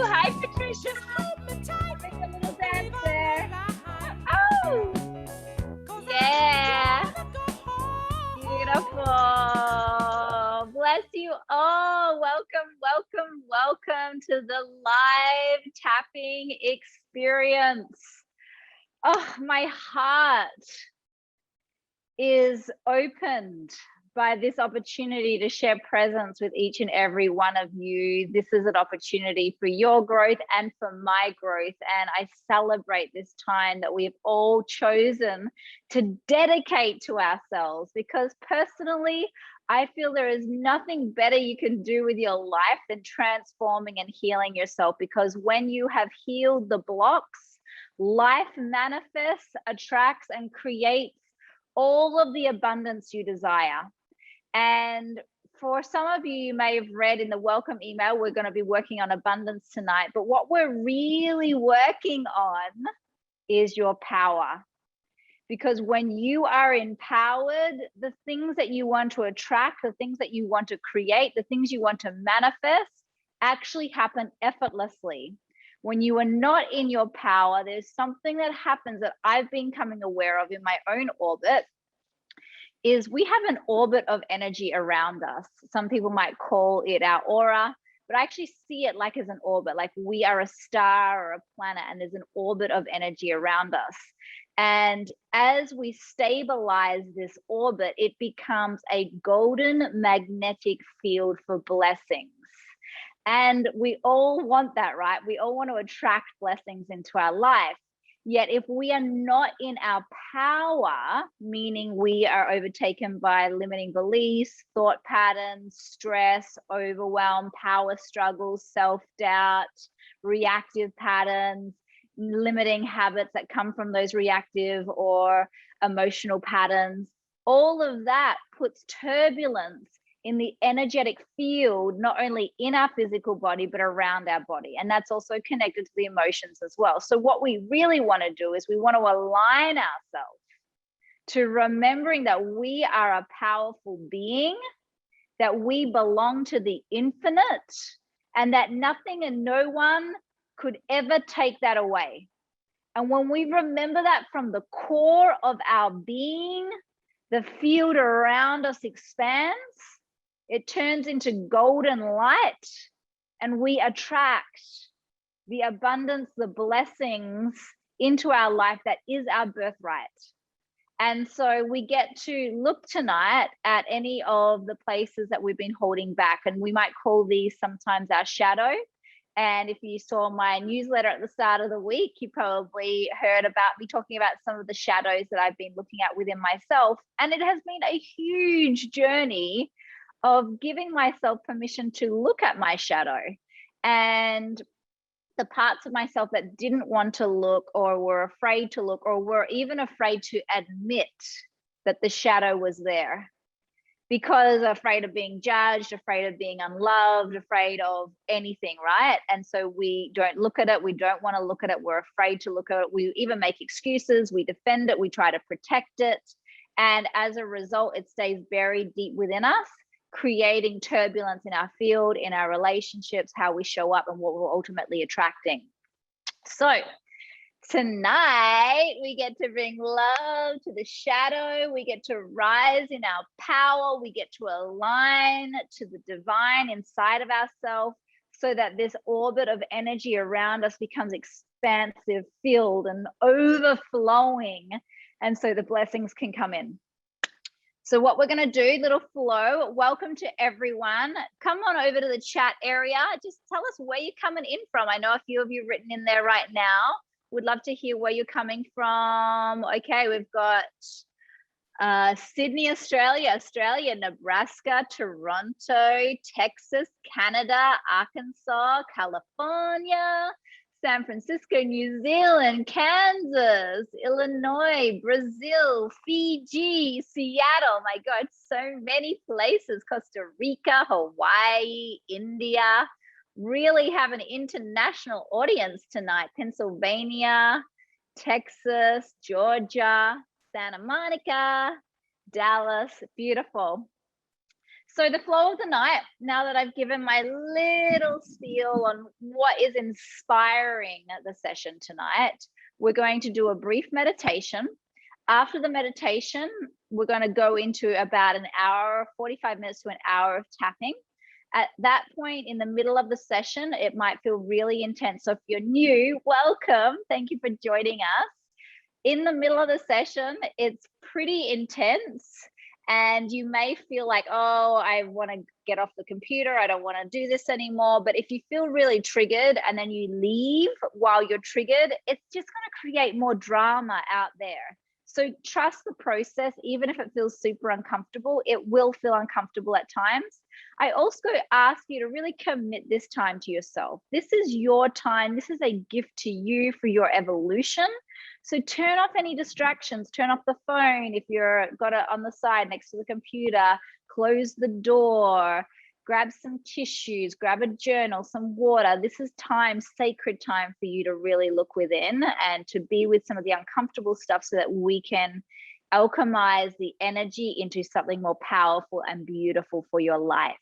Hi, Patricia. Make a little dance there. Oh, yeah. Beautiful. Bless you all. Welcome to the live tapping experience. Oh, my heart is opened by this opportunity to share presence with each and every one of you. This is an opportunity for your growth and for my growth. And I celebrate this time that we have all chosen to dedicate to ourselves, because personally, I feel there is nothing better you can do with your life than transforming and healing yourself. Because when you have healed the blocks, life manifests, attracts, and creates all of the abundance you desire. And for some of you, you may have read in the welcome email, we're going to be working on abundance tonight. But what we're really working on is your power. Because when you are empowered, the things that you want to attract, the things that you want to create, the things you want to manifest actually happen effortlessly. When you are not in your power, there's something that happens that I've been becoming aware of in my own orbit. Is we have an orbit of energy around us. Some people might call it our aura, but I actually see it like as an orbit, like we are a star or a planet, and there's an orbit of energy around us. And as we stabilize this orbit, it becomes a golden magnetic field for blessings. And we all want that, right? We all want to attract blessings into our life. Yet if we are not in our power, meaning we are overtaken by limiting beliefs, thought patterns, stress, overwhelm, power struggles, self-doubt, reactive patterns, limiting habits that come from those reactive or emotional patterns, all of that puts turbulence in the energetic field, not only in our physical body, but around our body. And that's also connected to the emotions as well. So what we really want to do is we want to align ourselves to remembering that we are a powerful being, that we belong to the infinite, and that nothing and no one could ever take that away. And when we remember that from the core of our being, the field around us expands. It turns into golden light, and we attract the abundance, the blessings into our life that is our birthright. And so we get to look tonight at any of the places that we've been holding back, and we might call these sometimes our shadow. And if you saw my newsletter at the start of the week, you probably heard about me talking about some of the shadows that I've been looking at within myself. And it has been a huge journey of giving myself permission to look at my shadow, and the parts of myself that didn't want to look, or were afraid to look, or were even afraid to admit that the shadow was there, because afraid of being judged, afraid of being unloved, afraid of anything, right? And so we don't look at it. We don't want to look at it. We're afraid to look at it. We even make excuses. We defend it. We try to protect it. And as a result, it stays buried deep within us, creating turbulence in our field, in our relationships, how we show up, and what we're ultimately attracting. So tonight we get to bring love to the shadow. We get to rise in our power. We get to align to the divine inside of ourselves, so that this orbit of energy around us becomes expansive, filled, and overflowing. And so the blessings can come in. So what we're going to do, little flow, welcome to everyone. Come on over to the chat area. Just tell us where you're coming in from. I know a few of you written in there right now. Would love to hear where you're coming from. Okay, we've got Sydney, Australia, Nebraska, Toronto, Texas, Canada, Arkansas, California, San Francisco, New Zealand, Kansas, Illinois, Brazil, Fiji, Seattle. My God, so many places. Costa Rica, Hawaii, India. Really have an international audience tonight. Pennsylvania, Texas, Georgia, Santa Monica, Dallas. Beautiful. So the flow of the night, now that I've given my little spiel on what is inspiring the session tonight, we're going to do a brief meditation. After the meditation, we're going to go into about an hour, 45 minutes to an hour of tapping. At that point in the middle of the session, it might feel really intense. So if you're new, welcome. Thank you for joining us. In the middle of the session, it's pretty intense. And you may feel like, oh, I want to get off the computer. I don't want to do this anymore. But if you feel really triggered and then you leave while you're triggered, it's just going to create more drama out there. So trust the process. Even if it feels super uncomfortable, it will feel uncomfortable at times. I also ask you to really commit this time to yourself. This is your time. This is a gift to you for your evolution. So turn off any distractions, turn off the phone if you're got it on the side next to the computer, close the door, grab some tissues, grab a journal, some water. This is time, sacred time for you to really look within and to be with some of the uncomfortable stuff so that we can alchemize the energy into something more powerful and beautiful for your life.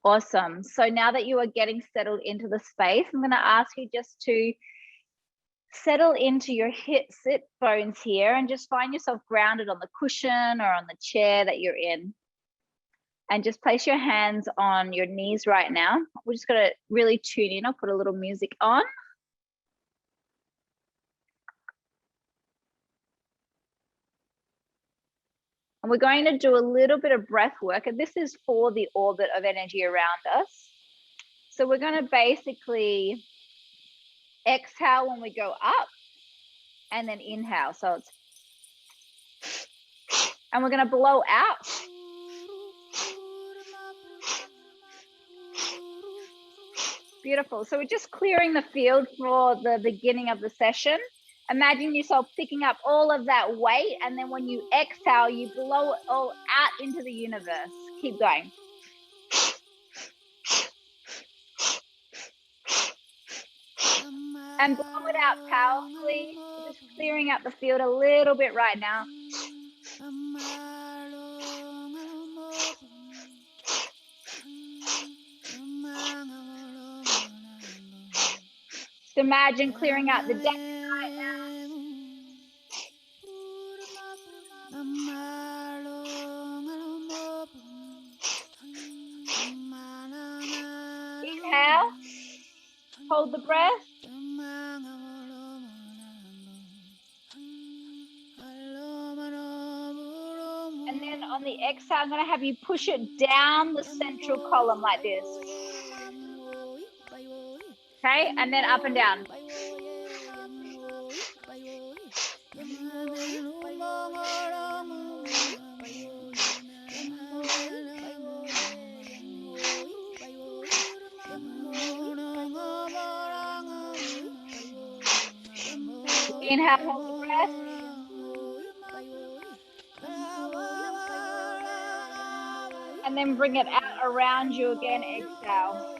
Awesome. So now that you are getting settled into the space, I'm going to ask you just to settle into your sit bones here and just find yourself grounded on the cushion or on the chair that you're in. And just place your hands on your knees right now. We're just going to really tune in. I'll put a little music on. And we're going to do a little bit of breath work. And this is for the orbit of energy around us. So we're going to basically exhale when we go up and then inhale. So it's, and we're going to blow out. Beautiful. So we're just clearing the field for the beginning of the session. Imagine yourself picking up all of that weight, and then when you exhale, you blow it all out into the universe. Keep going. And blow it out powerfully. Just clearing out the field a little bit right now. Just imagine clearing out the deck right now. Inhale. Hold the breath. And then on the exhale, I'm going to have you push it down the central column like this. Okay, and then up and down. Inhale, hold the breath. And then bring it out around you again, exhale.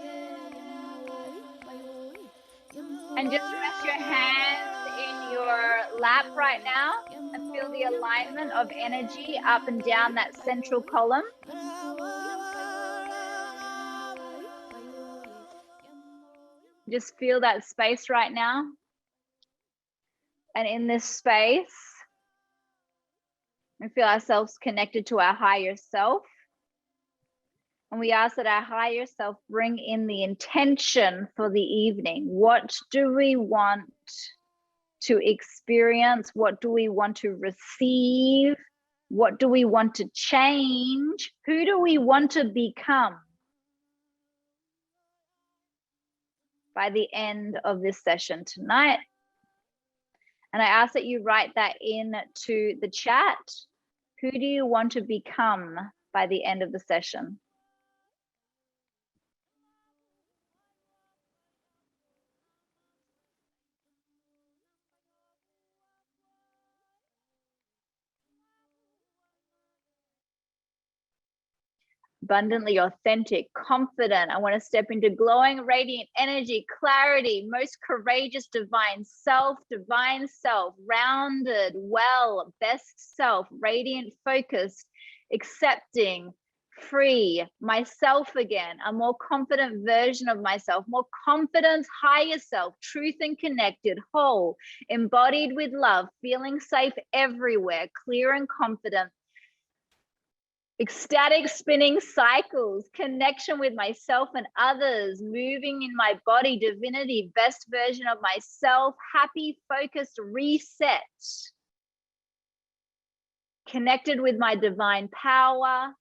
And just rest your hands in your lap right now and feel the alignment of energy up and down that central column. Just feel that space right now. And in this space, we feel ourselves connected to our higher self. And we ask that our higher self bring in the intention for the evening. What do we want to experience? What do we want to receive? What do we want to change? Who do we want to become by the end of this session tonight? And I ask that you write that into the chat. Who do you want to become by the end of the session? Abundantly authentic, confident. I want to step into glowing, radiant energy, clarity, most courageous, divine self, rounded, well, best self, radiant, focused, accepting, free, myself again, a more confident version of myself, more confidence, higher self, truth and connected, whole, embodied with love, feeling safe everywhere, clear and confident, ecstatic spinning cycles, connection with myself and others, moving in my body, divinity, best version of myself, happy, focused, reset, connected with my divine power,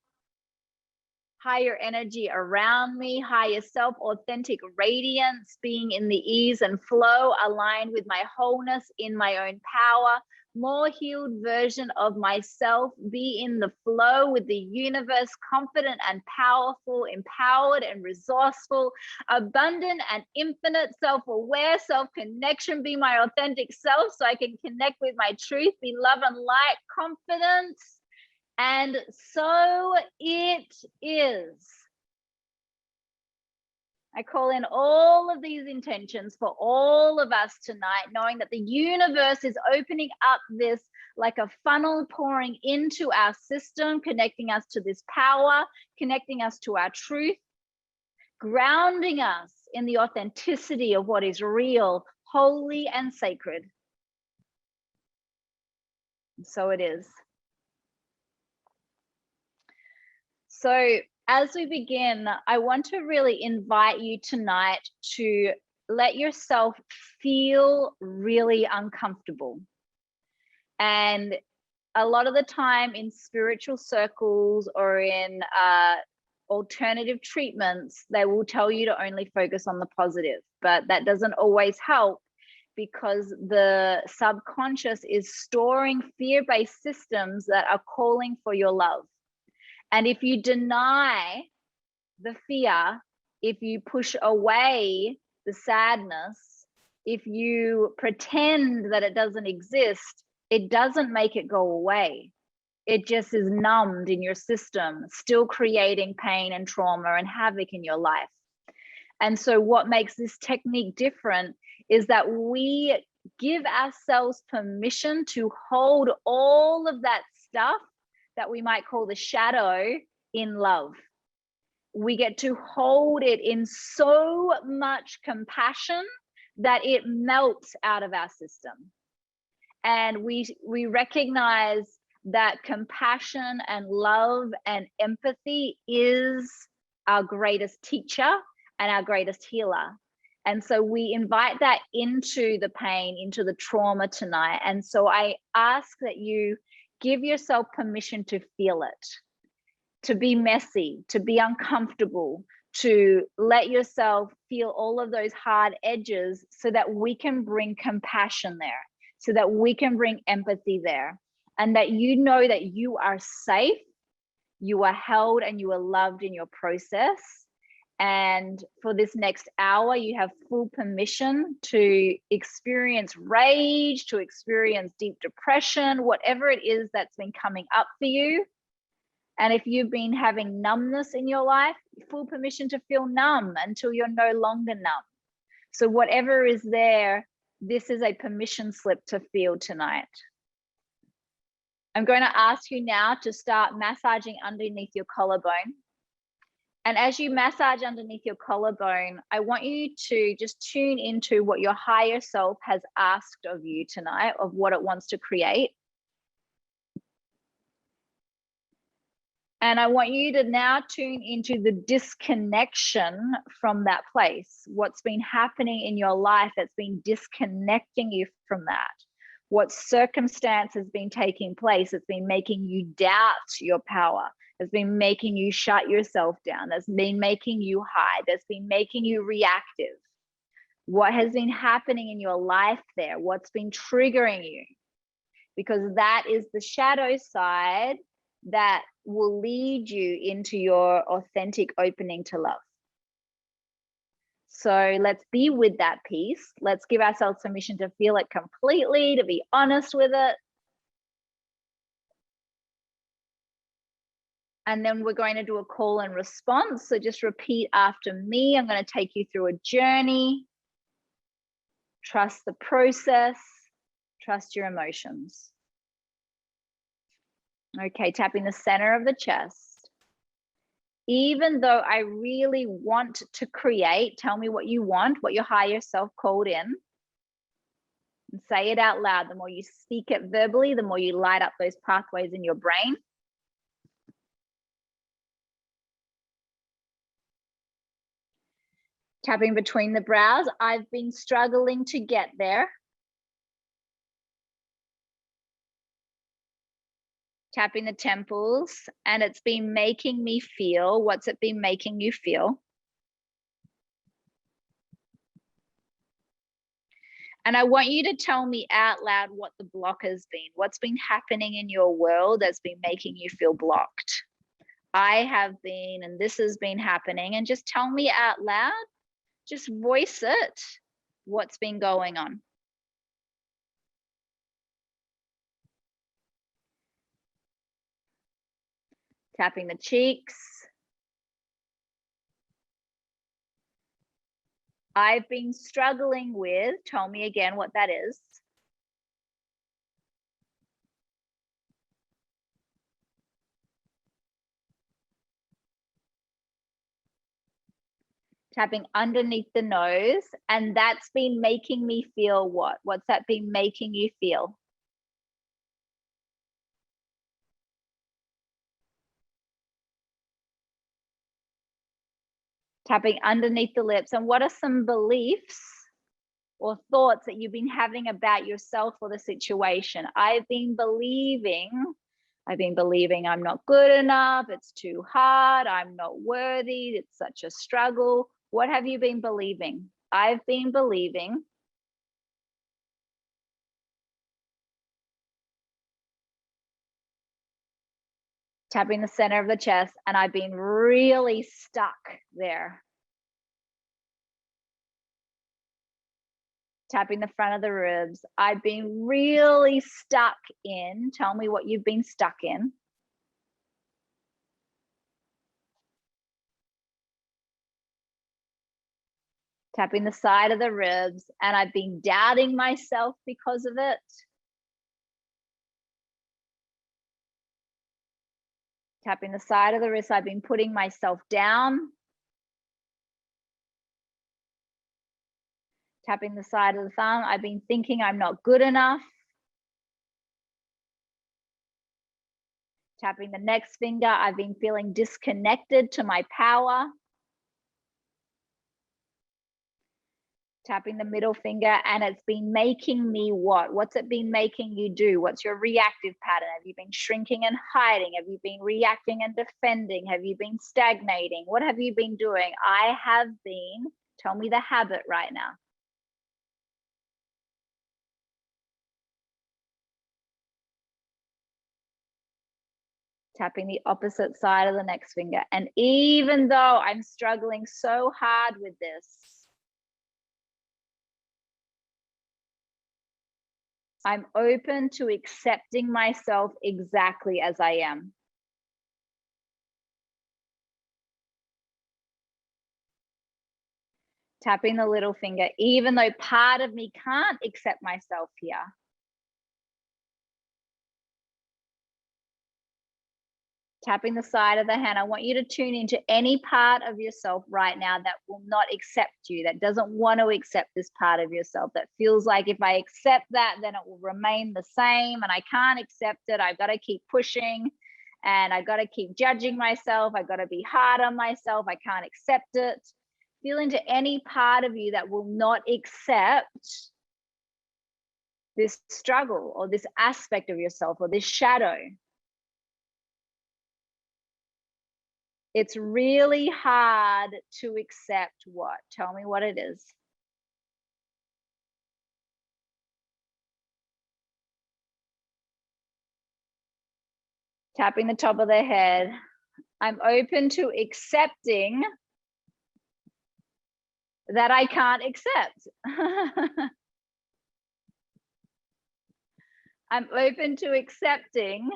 higher energy around me, higher self, authentic radiance, being in the ease and flow, aligned with my wholeness in my own power, more healed version of myself, be in the flow with the universe, confident and powerful, empowered and resourceful, abundant and infinite, self-aware, self-connection, be my authentic self so I can connect with my truth, be love and light, confidence. And so it is. I call in all of these intentions for all of us tonight, knowing that the universe is opening up this like a funnel pouring into our system, connecting us to this power, connecting us to our truth, grounding us in the authenticity of what is real, holy, and sacred. And so it is. So as we begin, I want to really invite you tonight to let yourself feel really uncomfortable. And a lot of the time in spiritual circles or in alternative treatments, they will tell you to only focus on the positive, but that doesn't always help because the subconscious is storing fear-based systems that are calling for your love. And if you deny the fear, if you push away the sadness, if you pretend that it doesn't exist, it doesn't make it go away. It just is numbed in your system, still creating pain and trauma and havoc in your life. And so what makes this technique different is that we give ourselves permission to hold all of that stuff that we might call the shadow in love. We get to hold it in so much compassion that it melts out of our system. And we recognize that compassion and love and empathy is our greatest teacher and our greatest healer. And so we invite that into the pain, into the trauma tonight. And so I ask that you give yourself permission to feel it, to be messy, to be uncomfortable, to let yourself feel all of those hard edges so that we can bring compassion there, so that we can bring empathy there, and that you know that you are safe, you are held, and you are loved in your process. And for this next hour, you have full permission to experience rage, to experience deep depression, whatever it is that's been coming up for you. And if you've been having numbness in your life, full permission to feel numb until you're no longer numb. So whatever is there, this is a permission slip to feel tonight. I'm going to ask you now to start massaging underneath your collarbone. And as you massage underneath your collarbone, I want you to just tune into what your higher self has asked of you tonight, of what it wants to create. And I want you to now tune into the disconnection from that place. What's been happening in your life that's been disconnecting you from that? What circumstance has been taking place that's been making you doubt your power, has been making you shut yourself down, that's been making you hide, that's been making you reactive? What has been happening in your life there? What's been triggering you? Because that is the shadow side that will lead you into your authentic opening to love. So let's be with that piece. Let's give ourselves permission to feel it completely, to be honest with it. And then we're going to do a call and response. So just repeat after me. I'm going to take you through a journey. Trust the process. Trust your emotions. Okay, tapping the center of the chest. Even though I really want to create, tell me what you want, what your higher self called in. And say it out loud. The more you speak it verbally, the more you light up those pathways in your brain. Tapping between the brows. I've been struggling to get there. Tapping the temples, and it's been making me feel. What's it been making you feel? And I want you to tell me out loud what the block has been. What's been happening in your world that's been making you feel blocked? I have been, and this has been happening. And just tell me out loud, just voice it, what's been going on. Tapping the cheeks. I've been struggling with, tell me again what that is. Tapping underneath the nose, and that's been making me feel what? What's that been making you feel? Tapping underneath the lips, and what are some beliefs or thoughts that you've been having about yourself or the situation? I've been believing I'm not good enough, it's too hard, I'm not worthy, it's such a struggle. What have you been believing? I've been believing. Tapping the center of the chest, and I've been really stuck there. Tapping the front of the ribs. I've been really stuck in. Tell me what you've been stuck in. Tapping the side of the ribs, and I've been doubting myself because of it. Tapping the side of the wrist, I've been putting myself down. Tapping the side of the thumb, I've been thinking I'm not good enough. Tapping the next finger, I've been feeling disconnected to my power. Tapping the middle finger, and it's been making me what? What's it been making you do? What's your reactive pattern? Have you been shrinking and hiding? Have you been reacting and defending? Have you been stagnating? What have you been doing? I have been, tell me the habit right now. Tapping the opposite side of the next finger. And even though I'm struggling so hard with this, I'm open to accepting myself exactly as I am. Tapping the little finger, even though part of me can't accept myself here. Tapping the side of the hand. I want you to tune into any part of yourself right now that will not accept you, that doesn't want to accept this part of yourself, that feels like if I accept that, then it will remain the same and I can't accept it. I've got to keep pushing and I've got to keep judging myself. I've got to be hard on myself. I can't accept it. Feel into any part of you that will not accept this struggle or this aspect of yourself or this shadow. It's really hard to accept what? Tell me what it is. Tapping the top of their head. I'm open to accepting that I can't accept. I'm open to accepting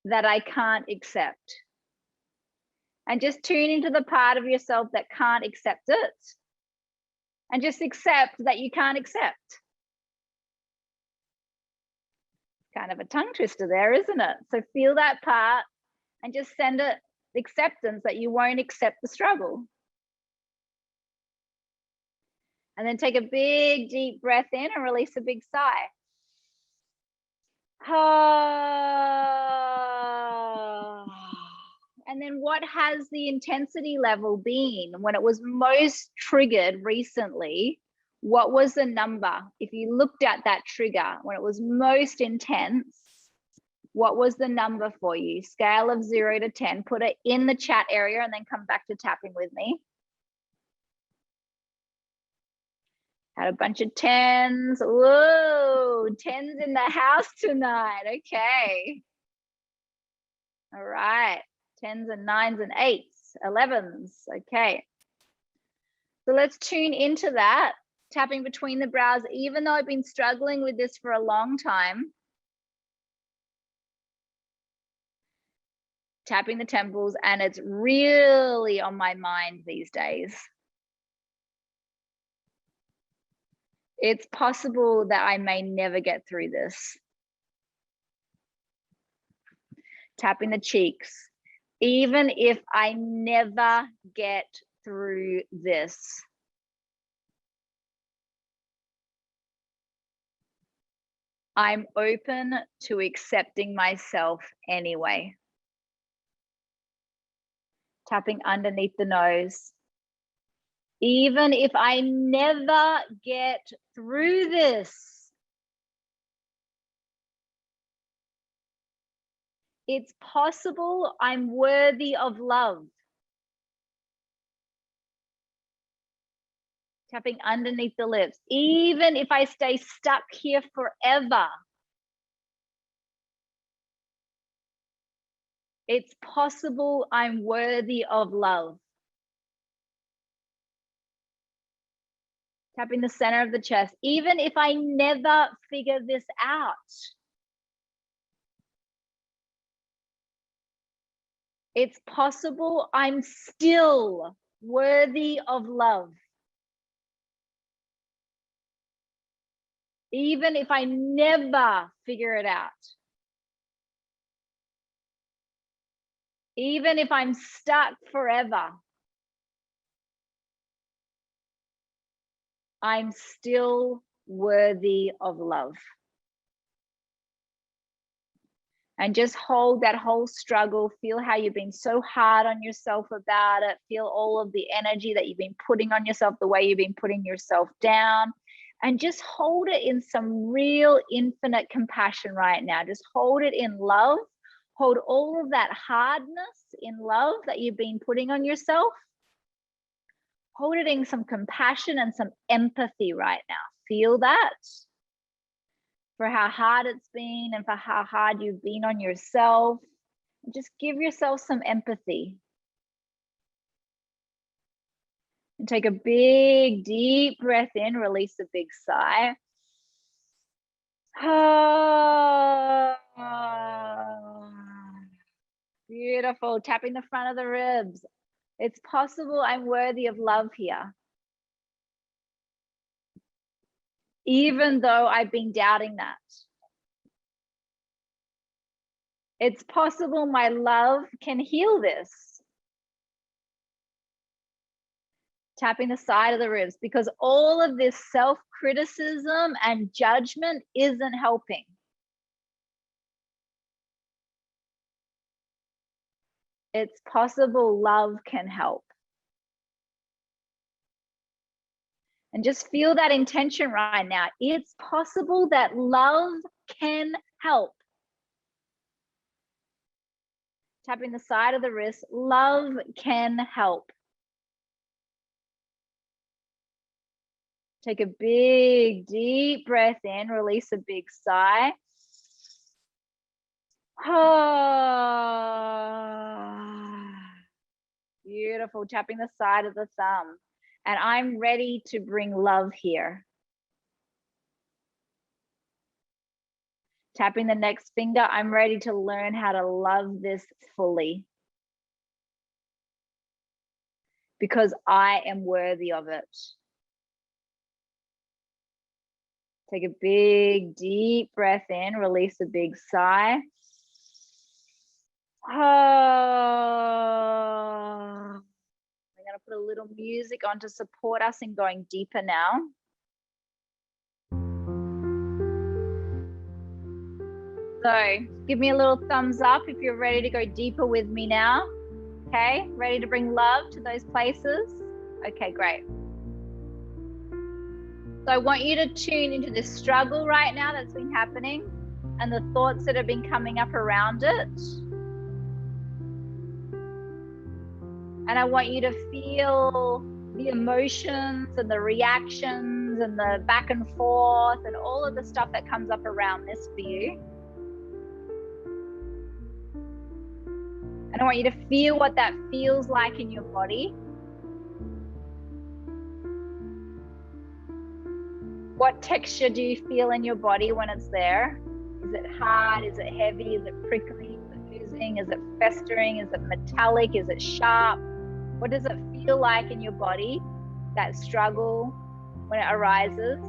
that I can't accept. And just tune into the part of yourself that can't accept it. And just accept that you can't accept. Kind of a tongue twister there, isn't it? So feel that part and just send it acceptance that you won't accept the struggle. And then take a big deep breath in and release a big sigh. And then what has the intensity level been when it was most triggered recently? What was the number? If you looked at that trigger when it was most intense, what was the number for you? Scale of 0 to 10, put it in the chat area and then come back to tapping with me. Had a bunch of 10s. Whoa, 10s in the house tonight. Okay. All right. 10s and 9s and 8s, 11s. Okay. So let's tune into that. Tapping between the brows, even though I've been struggling with this for a long time. Tapping the temples, and it's really on my mind these days. It's possible that I may never get through this. Tapping the cheeks. Even if I never get through this. I'm open to accepting myself anyway. Tapping underneath the nose. Even if I never get through this, it's possible I'm worthy of love. Tapping underneath the lips. Even if I stay stuck here forever, it's possible I'm worthy of love. Tapping the center of the chest. Even if I never figure this out, it's possible I'm still worthy of love. Even if I never figure it out. Even if I'm stuck forever, I'm still worthy of love. And just hold that whole struggle. Feel how you've been so hard on yourself about it. Feel all of the energy that you've been putting on yourself, the way you've been putting yourself down. And just hold it in some real infinite compassion right now. Just hold it in love. Hold all of that hardness in love that you've been putting on yourself. Hold it in some compassion and some empathy right now. Feel that for how hard it's been and for how hard you've been on yourself. And just give yourself some empathy. And take a big, deep breath in, release a big sigh. Beautiful. Tapping the front of the ribs. It's possible I'm worthy of love here. Even though I've been doubting that. It's possible my love can heal this. Tapping the side of the ribs, because all of this self-criticism and judgment isn't helping. It's possible love can help. And just feel that intention right now. It's possible that love can help. Tapping the side of the wrist, love can help. Take a big, deep breath in, release a big sigh. Beautiful, tapping the side of the thumb. And I'm ready to bring love here. Tapping the next finger, I'm ready to learn how to love this fully. Because I am worthy of it. Take a big, deep breath in, release a big sigh. Oh. I'm going to put a little music on to support us in going deeper now. So give me a little thumbs up if you're ready to go deeper with me now. Okay, ready to bring love to those places? Okay, great. So I want you to tune into this struggle right now that's been happening and the thoughts that have been coming up around it. And I want you to feel the emotions and the reactions and the back and forth and all of the stuff that comes up around this for you. And I want you to feel what that feels like in your body. What texture do you feel in your body when it's there? Is it hard? Is it heavy? Is it prickly? Is it oozing? Is it festering? Is it metallic? Is it sharp? What does it feel like in your body, that struggle when it arises?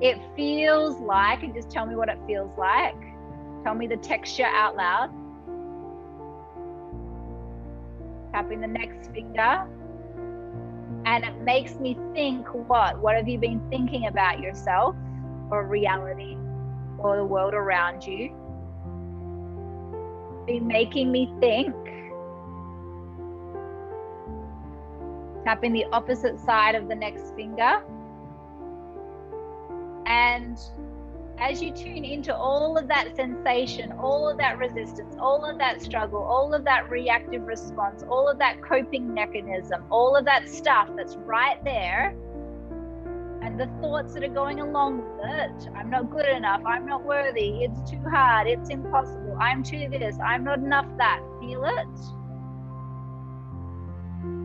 It feels like, and just tell me what it feels like. Tell me the texture out loud. Tapping the next finger. And it makes me think what? What have you been thinking about yourself or reality or the world around you? Been making me think. Tapping the opposite side of the next finger. And as you tune into all of that sensation, all of that resistance, all of that struggle, all of that reactive response, all of that coping mechanism, all of that stuff that's right there, and the thoughts that are going along with it, I'm not good enough, I'm not worthy, it's too hard, it's impossible, I'm too this, I'm not enough that, feel it.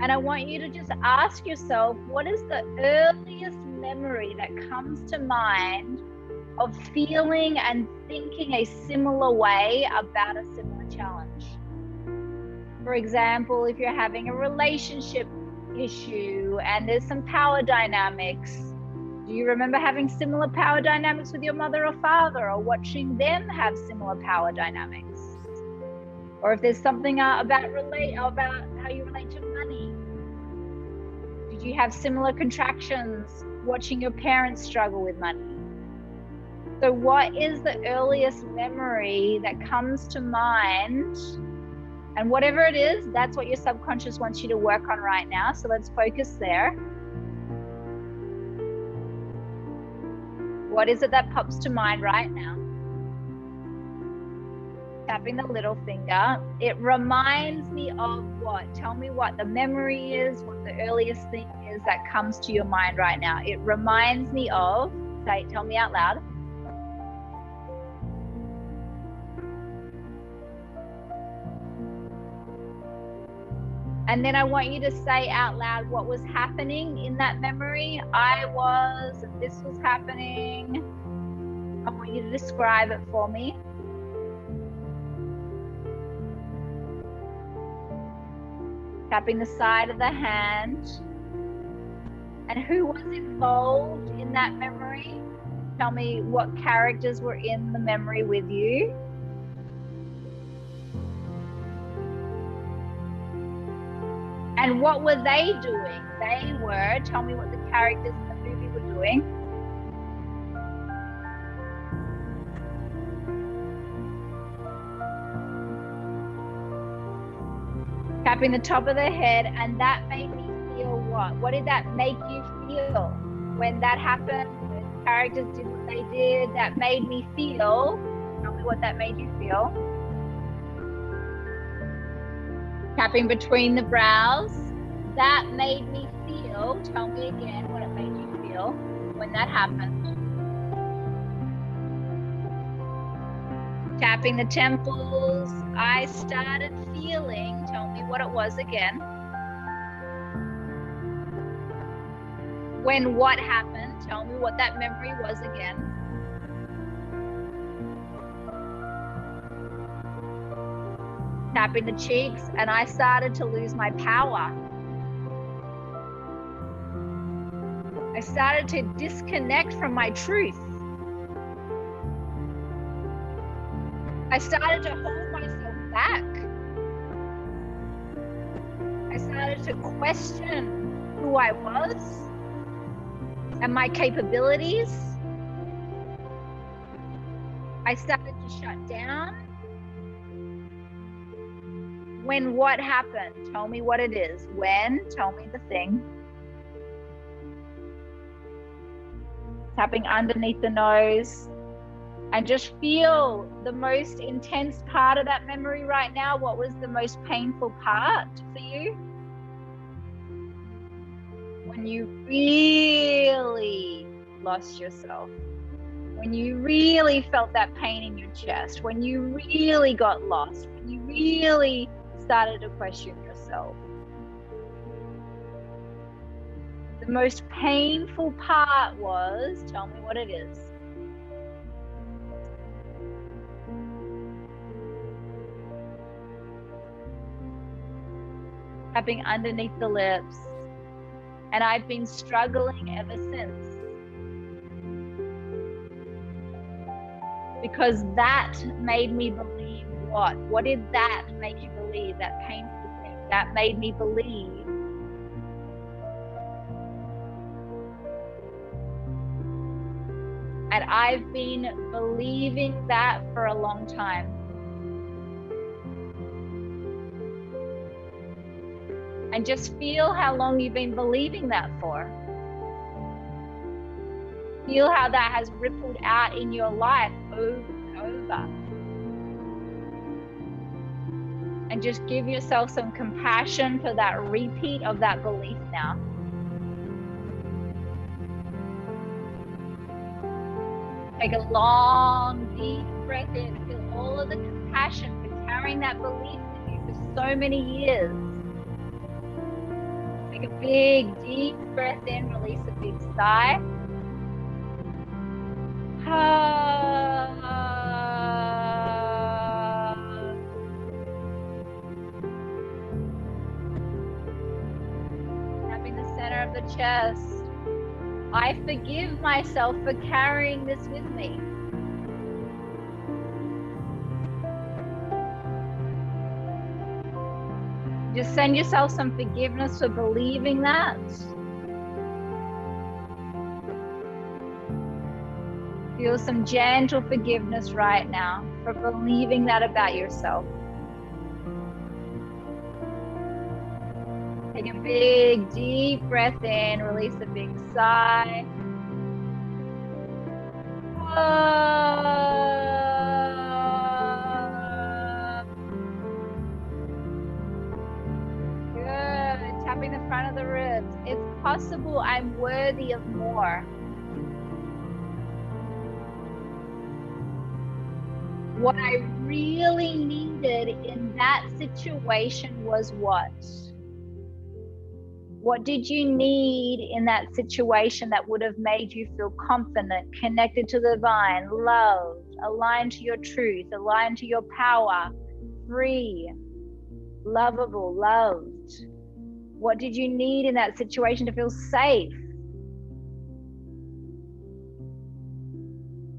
And I want you to just ask yourself, what is the earliest memory that comes to mind of feeling and thinking a similar way about a similar challenge? For example, if you're having a relationship issue and there's some power dynamics, do you remember having similar power dynamics with your mother or father, or watching them have similar power dynamics? Or if there's something about how you relate to money, did you have similar contractions watching your parents struggle with money? So what is the earliest memory that comes to mind? And whatever it is, that's what your subconscious wants you to work on right now. So let's focus there. What is it that pops to mind right now? Tapping the little finger. It reminds me of what? Tell me what the memory is, what the earliest thing is that comes to your mind right now. It reminds me of, tell me out loud. And then I want you to say out loud what was happening in that memory. This was happening. I want you to describe it for me. Tapping the side of the hand. And who was involved in that memory? Tell me what characters were in the memory with you. And what were they doing? Tell me what the characters in the movie were doing. Tapping the top of the head, and that made me feel what? What did that make you feel? When that happened, when characters did what they did, that made me feel. Tell me what that made you feel. Tapping between the brows, that made me feel. Tell me again what it made you feel when that happened. Tapping the temples, I started feeling. Tell me what it was again. When what happened, tell me what that memory was again. Tapping the cheeks, and I started to lose my power. I started to disconnect from my truth. I started to hold myself back. I started to question who I was and my capabilities. I started to shut down. When what happened? Tell me what it is. When? Tell me the thing. Tapping underneath the nose. And just feel the most intense part of that memory right now. What was the most painful part for you? When you really lost yourself. When you really felt that pain in your chest. When you really got lost. When you really started to question yourself. The most painful part was, tell me what it is. Tapping underneath the lips. And I've been struggling ever since. Because that made me believe what? What did that make you believe? That painful thing that made me believe. And I've been believing that for a long time. And just feel how long you've been believing that for. Feel how that has rippled out in your life over and over. And just give yourself some compassion for that repeat of that belief now. Take a long, deep breath in. Feel all of the compassion for carrying that belief with you for so many years. Take a big, deep breath in. Release a big sigh. Tapping the center of the chest. I forgive myself for carrying this with me. Just send yourself some forgiveness for believing that. Feel some gentle forgiveness right now for believing that about yourself. Take a big, deep breath in. Release a big sigh. Good. Tapping the front of the ribs. It's possible I'm worthy of more. What I really needed in that situation was what? What did you need in that situation that would have made you feel confident, connected to the divine, loved, aligned to your truth, aligned to your power, free, lovable, loved? What did you need in that situation to feel safe?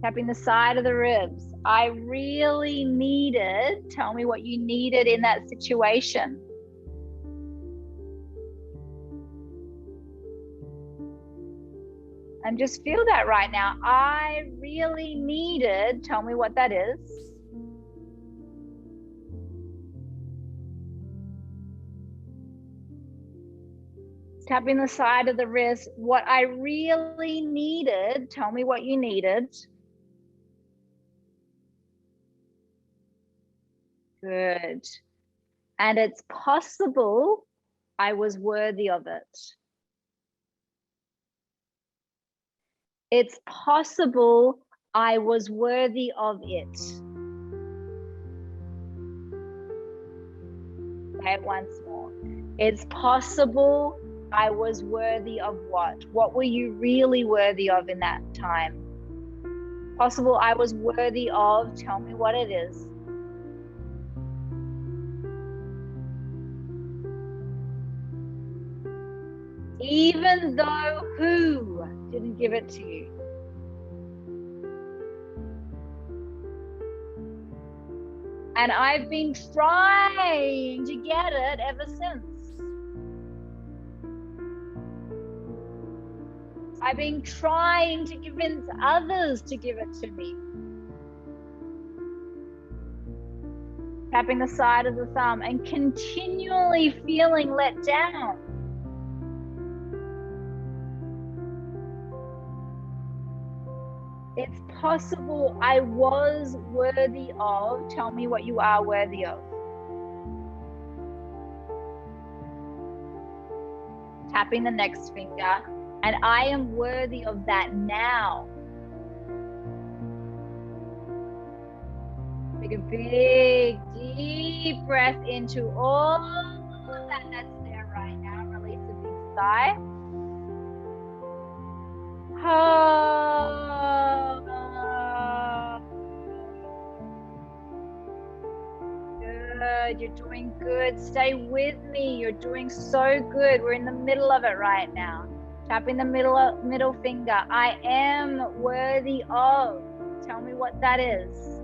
Tapping the side of the ribs. I really needed, tell me what you needed in that situation. And just feel that right now. I really needed, tell me what that is. Tapping the side of the wrist. What I really needed, tell me what you needed. Good. And it's possible I was worthy of it. It's possible I was worthy of it. Say it once more. It's possible I was worthy of what? What were you really worthy of in that time? Possible I was worthy of, tell me what it is. even though who didn't give it to you. And I've been trying to get it ever since. I've been trying to convince others to give it to me. Tapping the side of the thumb and continually feeling let down. It's possible I was worthy of. Tell me what you are worthy of. Tapping the next finger. And I am worthy of that now. Take a big, deep breath into all of that that's there right now. Release a big sigh. Good. You're doing good. Stay with me. You're doing so good. We're in the middle of it right now. Tapping the middle finger. I am worthy of. Tell me what that is.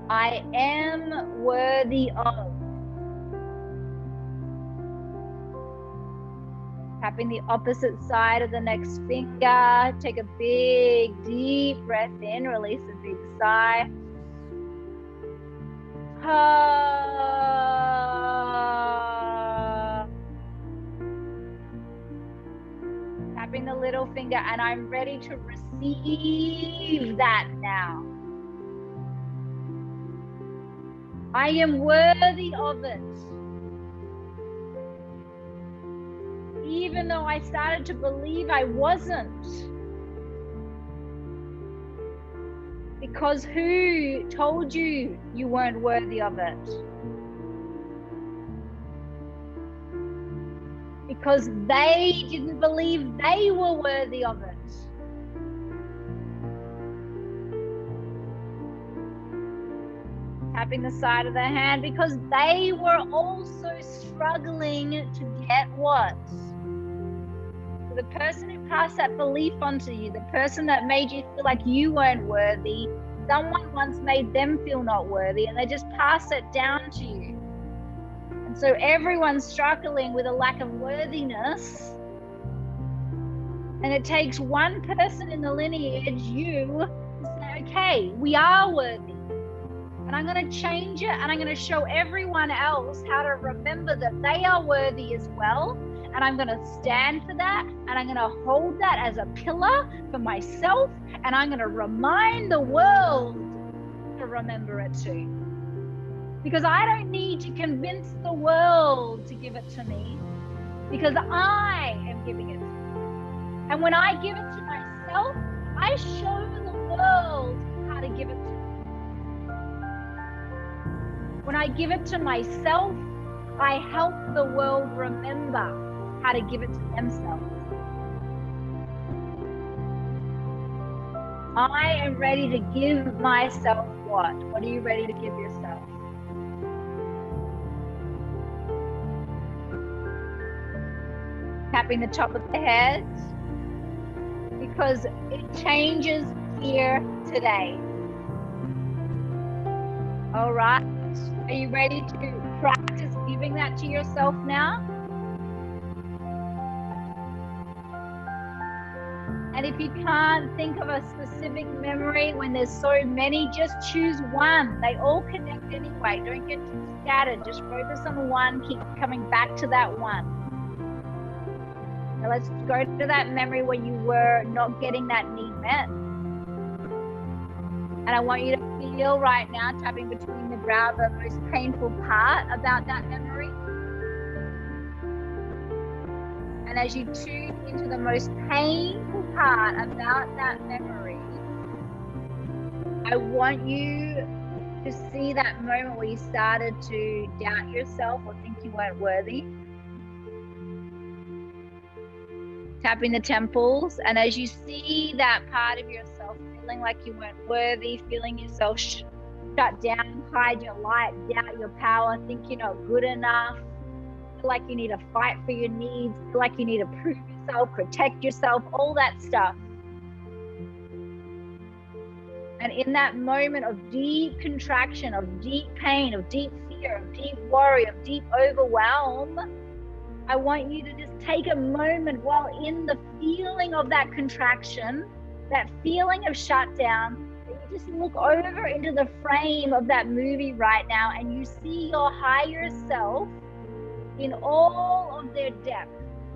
I am worthy of. Tapping the opposite side of the next finger. Take a big, deep breath in. Release a big sigh. Tapping the little finger, and I'm ready to receive that now. I am worthy of it. Even though I started to believe I wasn't. Because who told you you weren't worthy of it? Because they didn't believe they were worthy of it. Tapping the side of the hand because they were also struggling to get what? The person who passed that belief onto you, the person that made you feel like you weren't worthy, someone once made them feel not worthy, and they just passed it down to you. And so everyone's struggling with a lack of worthiness, and it takes one person in the lineage, you, to say, okay, we are worthy. And I'm going to change it, and I'm going to show everyone else how to remember that they are worthy as well. And I'm going to stand for that, and I'm going to hold that as a pillar for myself, and I'm going to remind the world to remember it too. Because I don't need to convince the world to give it to me, because I am giving it to me. And when I give it to myself, I show the world how to give it to me. When I give it to myself, I help the world remember how to give it to themselves. I am ready to give myself what? What are you ready to give yourself? Tapping the top of the head, because it changes here today. All right. Are you ready to practice giving that to yourself now? And if you can't think of a specific memory when there's so many, just choose one. They all connect anyway. Don't get too scattered. Just focus on one. Keep coming back to that one. Now let's go to that memory where you were not getting that need met. And I want you to feel right now, tapping between the brow, the most painful part about that memory. And as you tune into the most painful part about that memory, I want you to see that moment where you started to doubt yourself or think you weren't worthy. Tapping the temples, and as you see that part of yourself feeling like you weren't worthy, feeling yourself shut down, hide your light, doubt your power, think you're not good enough, feel feel like you need to fight for your needs, feel like you need to prove yourself, protect yourself, all that stuff. And in that moment of deep contraction, of deep pain, of deep fear, of deep worry, of deep overwhelm, I want you to just take a moment while in the feeling of that contraction, that feeling of shutdown, that you just look over into the frame of that movie right now and you see your higher self in all of their depth,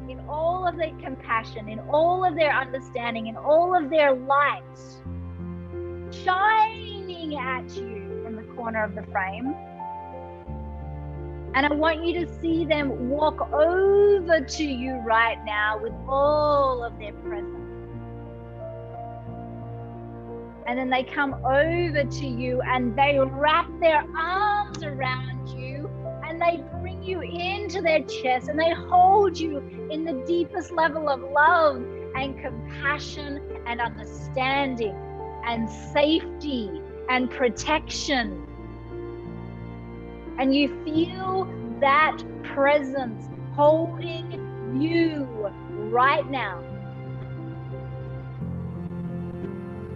in all of their compassion, in all of their understanding, in all of their light, shining at you from the corner of the frame. And I want you to see them walk over to you right now with all of their presence. And then they come over to you and they wrap their arms around you and they bring you into their chest and they hold you in the deepest level of love and compassion and understanding and safety and protection. And you feel that presence holding you right now.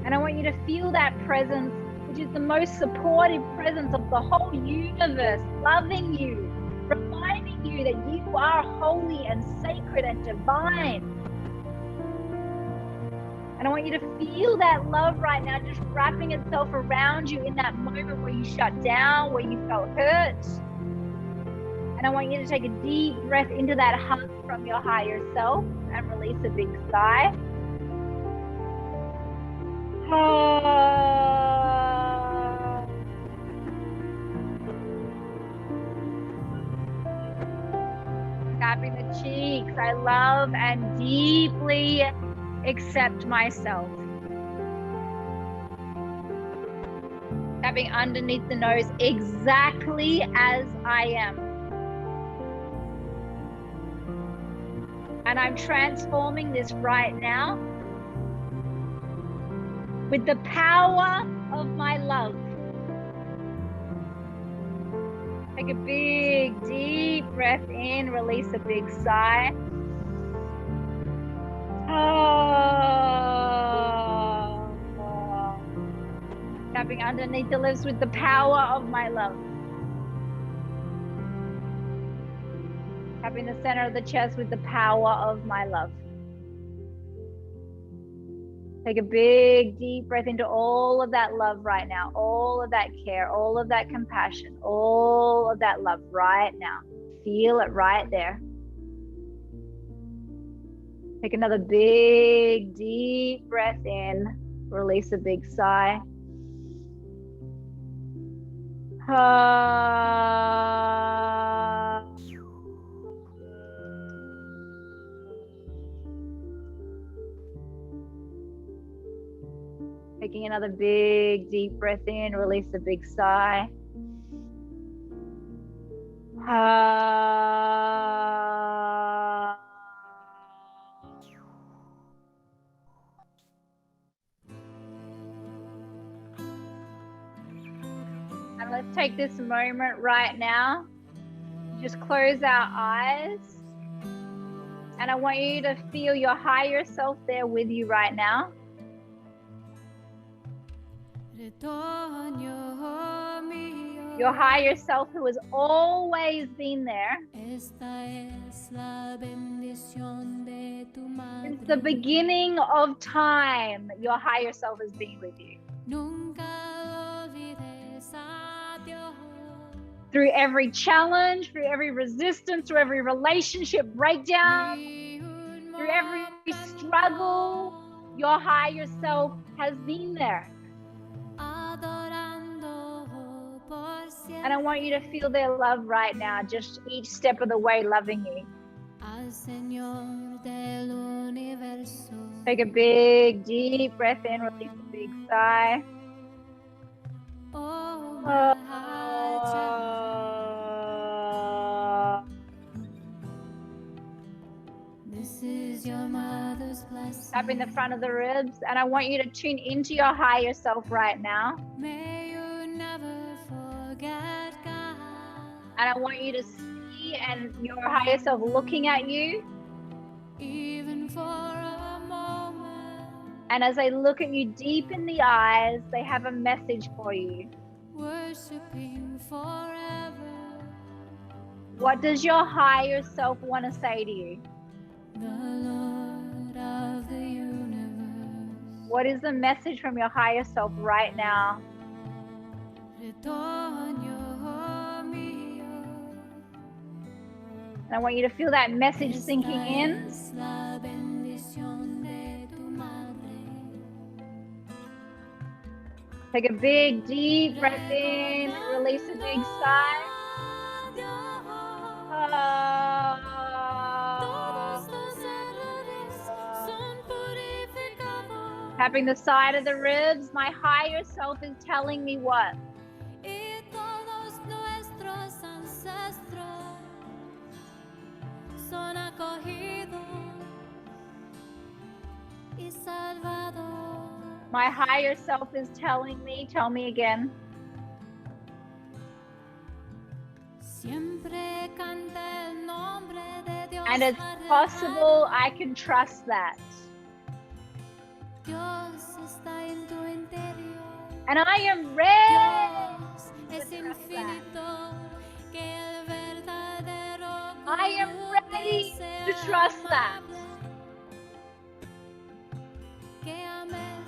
And I want you to feel that presence, which is the most supportive presence of the whole universe, loving you, reminding you that you are holy and sacred and divine. And I want you to feel that love right now, just wrapping itself around you in that moment where you shut down, where you felt hurt. And I want you to take a deep breath into that hug from your higher self and release a big sigh. Tapping the cheeks. I love and deeply accept myself. Tapping underneath the nose, exactly as I am. And I'm transforming this right now with the power of my love. Take a big, deep breath in, release a big sigh. Tapping underneath the lips with the power of my love. Tapping the center of the chest with the power of my love. Take a big, deep breath into all of that love right now, all of that care, all of that compassion, all of that love right now. Feel it right there. Take another big, deep breath in. Release a big sigh. Taking another big, deep breath in, release a big sigh. And let's take this moment right now. Just close our eyes. And I want you to feel your higher self there with you right now. Your higher self who has always been there. Since the beginning of time, your higher self has been with you. Through every challenge, through every resistance, through every relationship breakdown, through every struggle, your higher self has been there. And I want you to feel their love right now, just each step of the way loving you. Take a big, deep breath in, release a big sigh. This is your mother's blessing. Tapping the front of the ribs, and I want you to tune into your higher self right now. May you never forget God. And I want you to see me and your higher self looking at you. Even for a moment. And as they look at you deep in the eyes, they have a message for you. Worshipping forever. What does your higher self want to say to you? The Lord of the universe. What is the message from your higher self right now? And I want you to feel that message sinking in. Take a big, deep breath in, release a big sigh. Tapping the side of the ribs, my higher self is telling me what? My higher self is telling me, tell me again. And it's possible I can trust that. And I am ready to trust that. I am ready to trust that.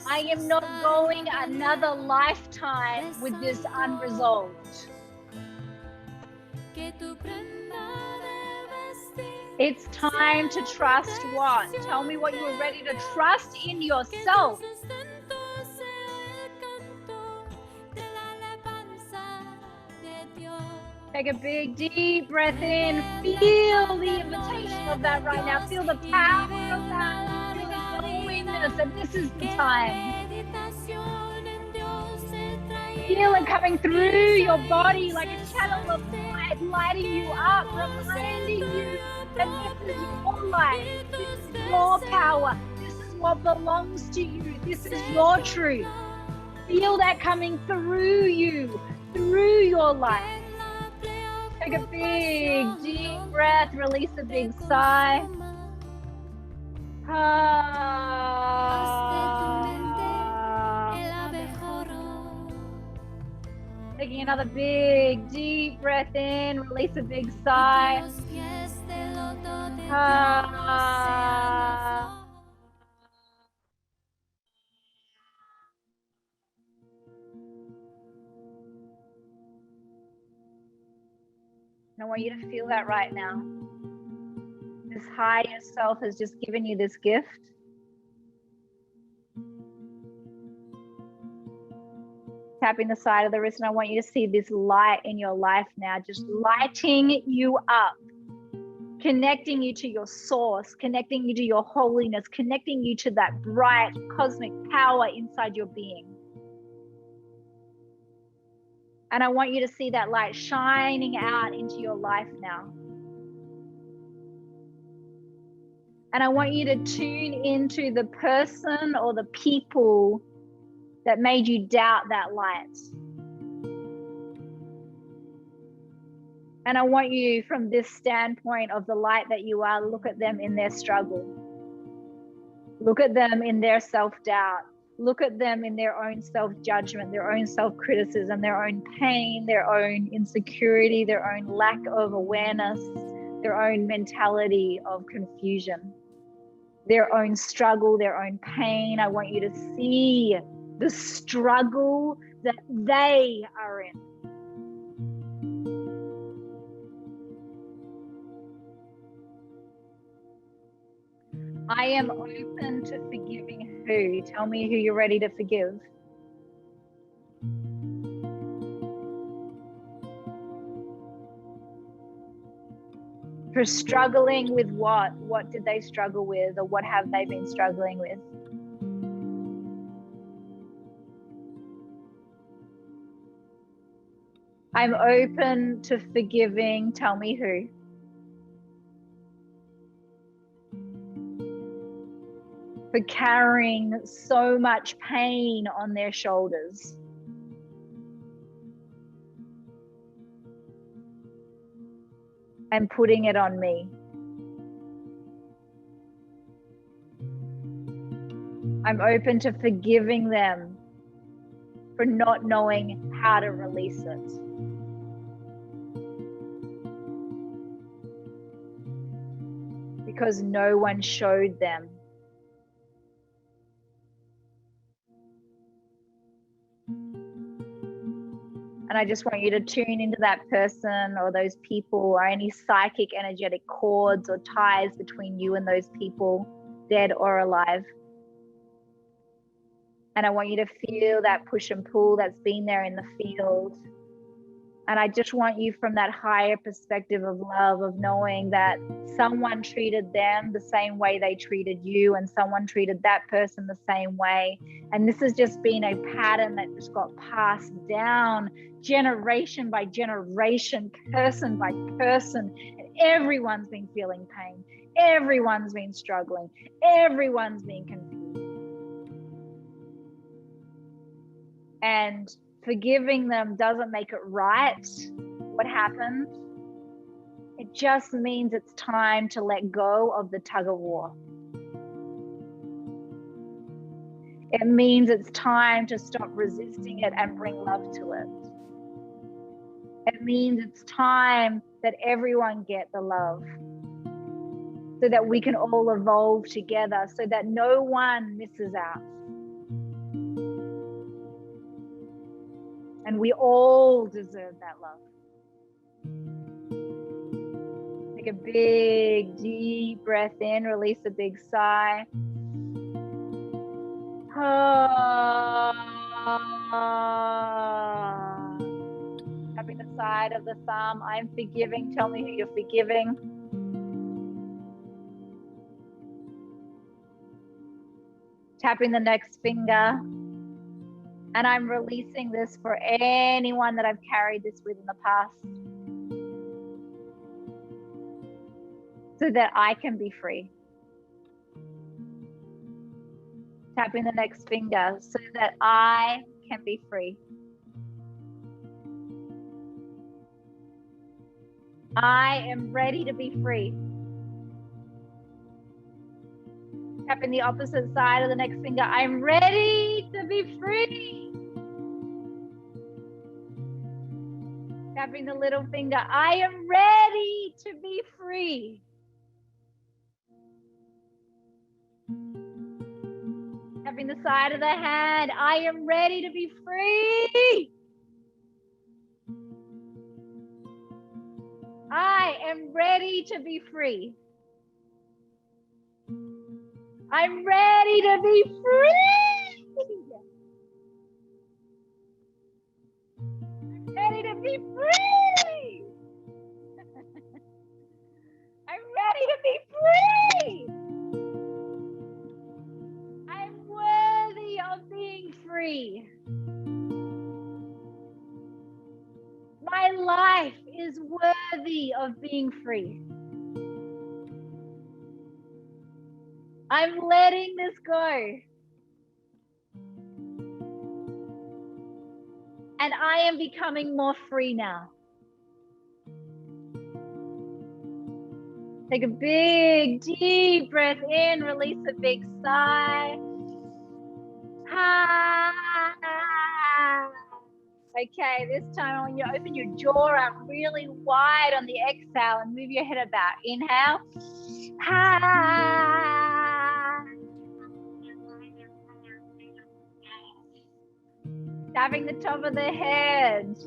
I am not going another lifetime with this unresolved. It's time to trust what? Tell me what you are ready to trust in yourself. Take a big, deep breath in. Feel the invitation of that right now. Feel the power of that. Feel the knowingness that this is the time. Feel it coming through your body like a channel of light, lighting you up, reminding you that this is your life, this is your power, this is what belongs to you, this is your truth. Feel that coming through you, through your life. Take a big, deep breath, release a big sigh. Taking another big, deep breath in, release a big sigh. And I want you to feel that right now. This higher self has just given you this gift. Tapping the side of the wrist, and I want you to see this light in your life now, just lighting you up, connecting you to your source, connecting you to your holiness, connecting you to that bright cosmic power inside your being. And I want you to see that light shining out into your life now. And I want you to tune into the person or the people that made you doubt that light. And I want you, from this standpoint of the light that you are, look at them in their struggle. Look at them in their self-doubt. Look at them in their own self-judgment, their own self-criticism, their own pain, their own insecurity, their own lack of awareness, their own mentality of confusion, their own struggle, their own pain. I want you to see the struggle that they are in. I am open to forgiving who? Tell me who you're ready to forgive. For struggling with what? What did they struggle with, or what have they been struggling with? I'm open to forgiving. Tell me who. For carrying so much pain on their shoulders. and putting it on me. I'm open to forgiving them for not knowing how to release it. Because no one showed them. And I just want you to tune into that person or those people or any psychic energetic cords or ties between you and those people, dead or alive. And I want you to feel that push and pull that's been there in the field. And I just want you from that higher perspective of love, of knowing that someone treated them the same way they treated you, and someone treated that person the same way. And this has just been a pattern that just got passed down generation by generation, person by person. And everyone's been feeling pain. Everyone's been struggling. Everyone's been confused. And forgiving them doesn't make it right, what happened. It just means it's time to let go of the tug of war. It means it's time to stop resisting it and bring love to it. It means it's time that everyone get the love, so that we can all evolve together, so that no one misses out. And we all deserve that love. Take a big, deep breath in, release a big sigh. Tapping the side of the thumb. I'm forgiving. Tell me who you're forgiving. Tapping the next finger. And I'm releasing this for anyone that I've carried this with in the past, so that I can be free. Tapping the next finger, so that I can be free. I am ready to be free. Tapping the opposite side of the next finger. I'm ready to be free. Tapping the little finger. I am ready to be free. Tapping the side of the hand. I am ready to be free. I am ready to be free. I'm ready to be free. I'm ready to be free. I'm ready to be free. I'm worthy of being free. My life is worthy of being free. I'm letting this go. And I am becoming more free now. Take a big, deep breath in, release a big sigh. Okay, this time I want you to open your jaw up really wide on the exhale and move your head about. Inhale. Tapping the top of the head.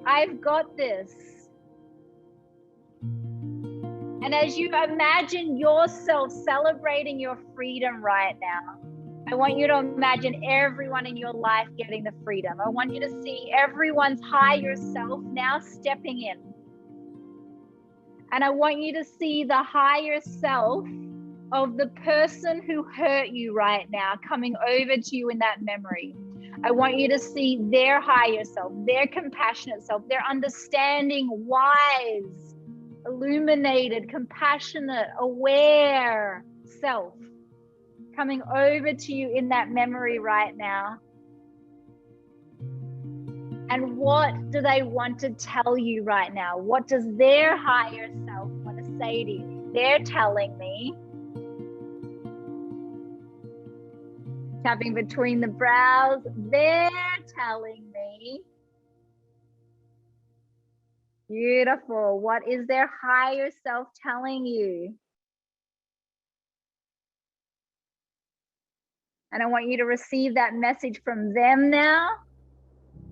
I've got this. And as you imagine yourself celebrating your freedom right now, I want you to imagine everyone in your life getting the freedom. I want you to see everyone's higher self now stepping in. And I want you to see the higher self of the person who hurt you right now coming over to you in that memory. I want you to see their higher self, their compassionate self, their understanding, wise, illuminated, compassionate, aware self coming over to you in that memory right now. And what do they want to tell you right now? What does their higher self want to say to you? They're telling me, tapping between the brows, they're telling me, beautiful. What is their higher self telling you? And I want you to receive that message from them now.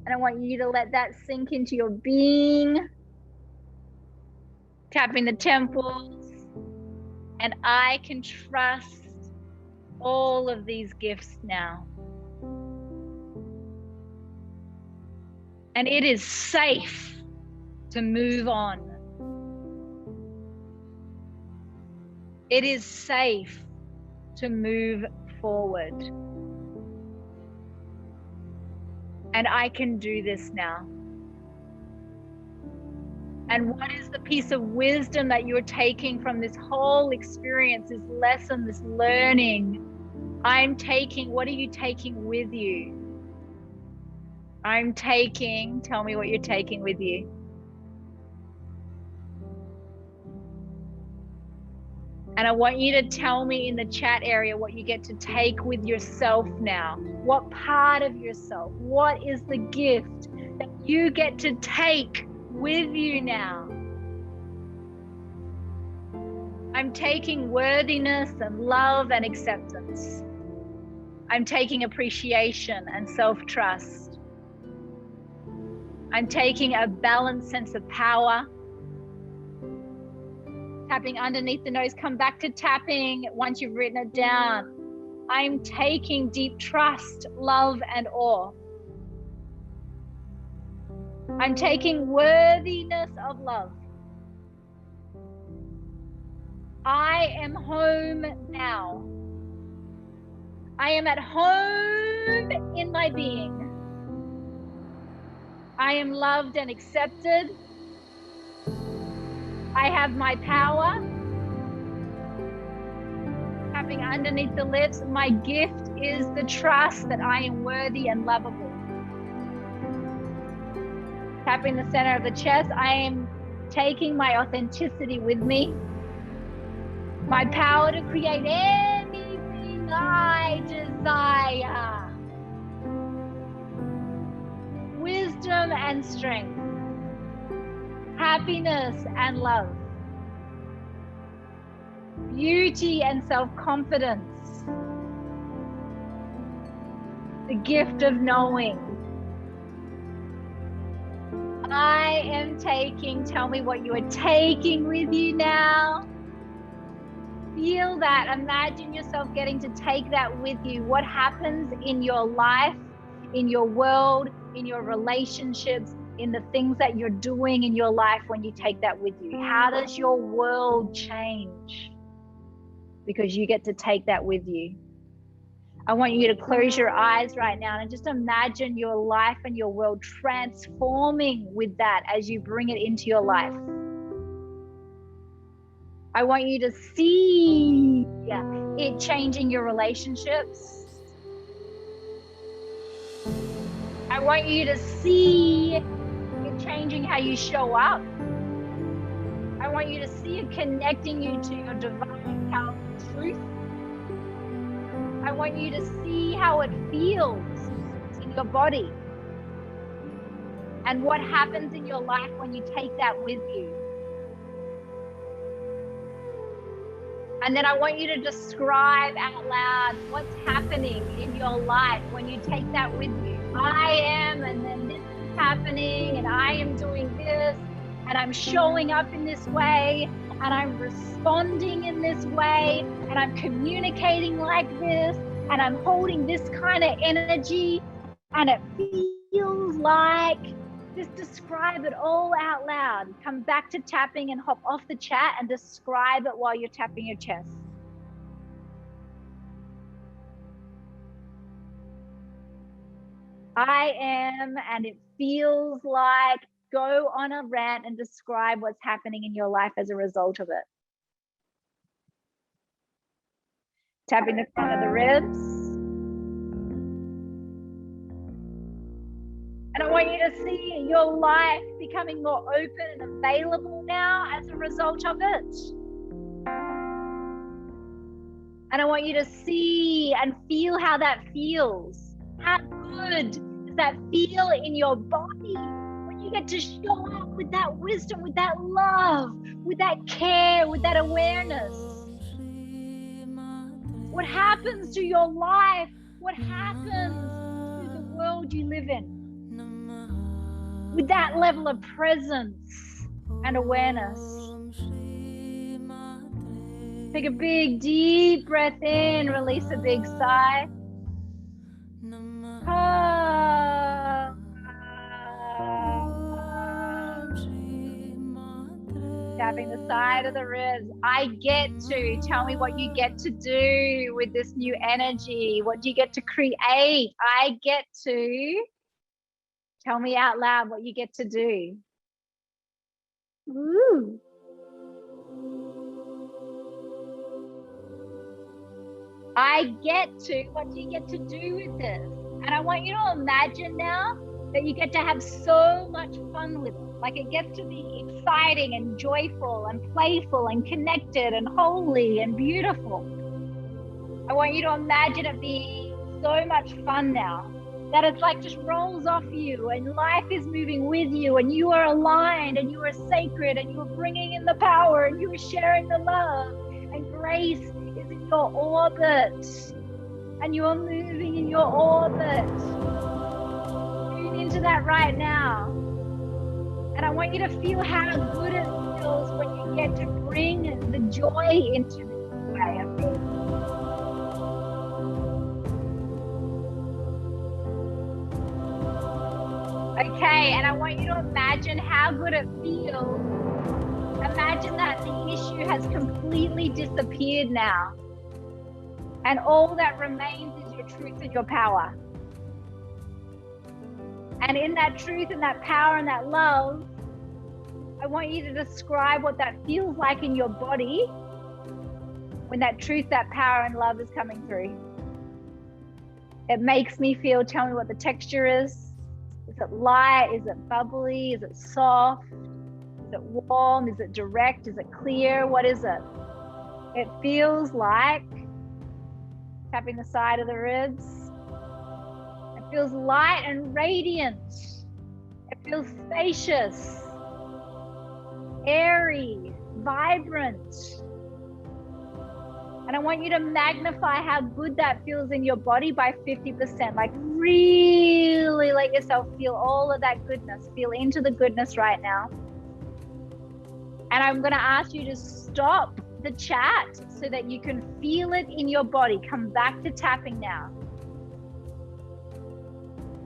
And I want you to let that sink into your being. Tapping the temples. And I can trust all of these gifts now. And it is safe to move on. It is safe to move forward. And I can do this now. And what is the piece of wisdom that you're taking from this whole experience, this lesson, this learning? I'm taking, what are you taking with you? I'm taking, tell me what you're taking with you. And I want you to tell me in the chat area what you get to take with yourself now. What part of yourself? What is the gift that you get to take with you now? I'm taking worthiness and love and acceptance. I'm taking appreciation and self-trust. I'm taking a balanced sense of power. Tapping underneath the nose, come back to tapping once you've written it down. I'm taking deep trust, love, and awe. I'm taking worthiness of love. I am home now. I am at home in my being. I am loved and accepted. I have my power. Tapping underneath the lips, my gift is the trust that I am worthy and lovable. Tapping the center of the chest, I am taking my authenticity with me. My power to create anything I desire. Wisdom and strength. Happiness and love. Beauty and self-confidence. The gift of knowing. I am taking, tell me what you are taking with you now. Feel that, imagine yourself getting to take that with you. What happens in your life, in your world, in your relationships, in the things that you're doing in your life when you take that with you? How does your world change? Because you get to take that with you. I want you to close your eyes right now and just imagine your life and your world transforming with that as you bring it into your life. I want you to see it changing your relationships. I want you to see it changing how you show up. I want you to see it connecting you to your divine, powerful truth. I want you to see how it feels in your body and what happens in your life when you take that with you. And then I want you to describe out loud what's happening in your life when you take that with you. I am, and then this is happening, and I am doing this, and I'm showing up in this way, and I'm responding in this way, and I'm communicating like this, and I'm holding this kind of energy, and it feels like. Just describe it all out loud. Come back to tapping and hop off the chat and describe it while you're tapping your chest. I am, and it feels like. Go on a rant and describe what's happening in your life as a result of it. Tapping the front of the ribs. And I want you to see your life becoming more open and available now as a result of it. And I want you to see and feel how that feels. How good does that feel in your body when you get to show up with that wisdom, with that love, with that care, with that awareness? What happens to your life? What happens to the world you live in? With that level of presence and awareness. Take a big, deep breath in, release a big sigh. Tapping the side of the ribs. I get to. Tell me what you get to do with this new energy. What do you get to create? I get to. Tell me out loud what you get to do. Woo. I get to. What do you get to do with this? And I want you to imagine now that you get to have so much fun with it. Like it gets to be exciting and joyful and playful and connected and holy and beautiful. I want you to imagine it being so much fun now. That it's like just rolls off you and life is moving with you and you are aligned and you are sacred and you are bringing in the power and you are sharing the love and grace is in your orbit and you are moving in your orbit. Tune into that right now. And I want you to feel how good it feels when you get to bring the joy into this way of being. Okay, and I want you to imagine how good it feels. Imagine that the issue has completely disappeared now. And all that remains is your truth and your power. And in that truth and that power and that love, I want you to describe what that feels like in your body when that truth, that power and love is coming through. It makes me feel, tell me what the texture is. Is it light? Is it bubbly? Is it soft? Is it warm? Is it direct? Is it clear? What is it? It feels like, tapping the side of the ribs, it feels light and radiant. It feels spacious, airy, vibrant. And I want you to magnify how good that feels in your body by 50%. Like really let yourself feel all of that goodness. Feel into the goodness right now. And I'm going to ask you to stop the chat so that you can feel it in your body. Come back to tapping now.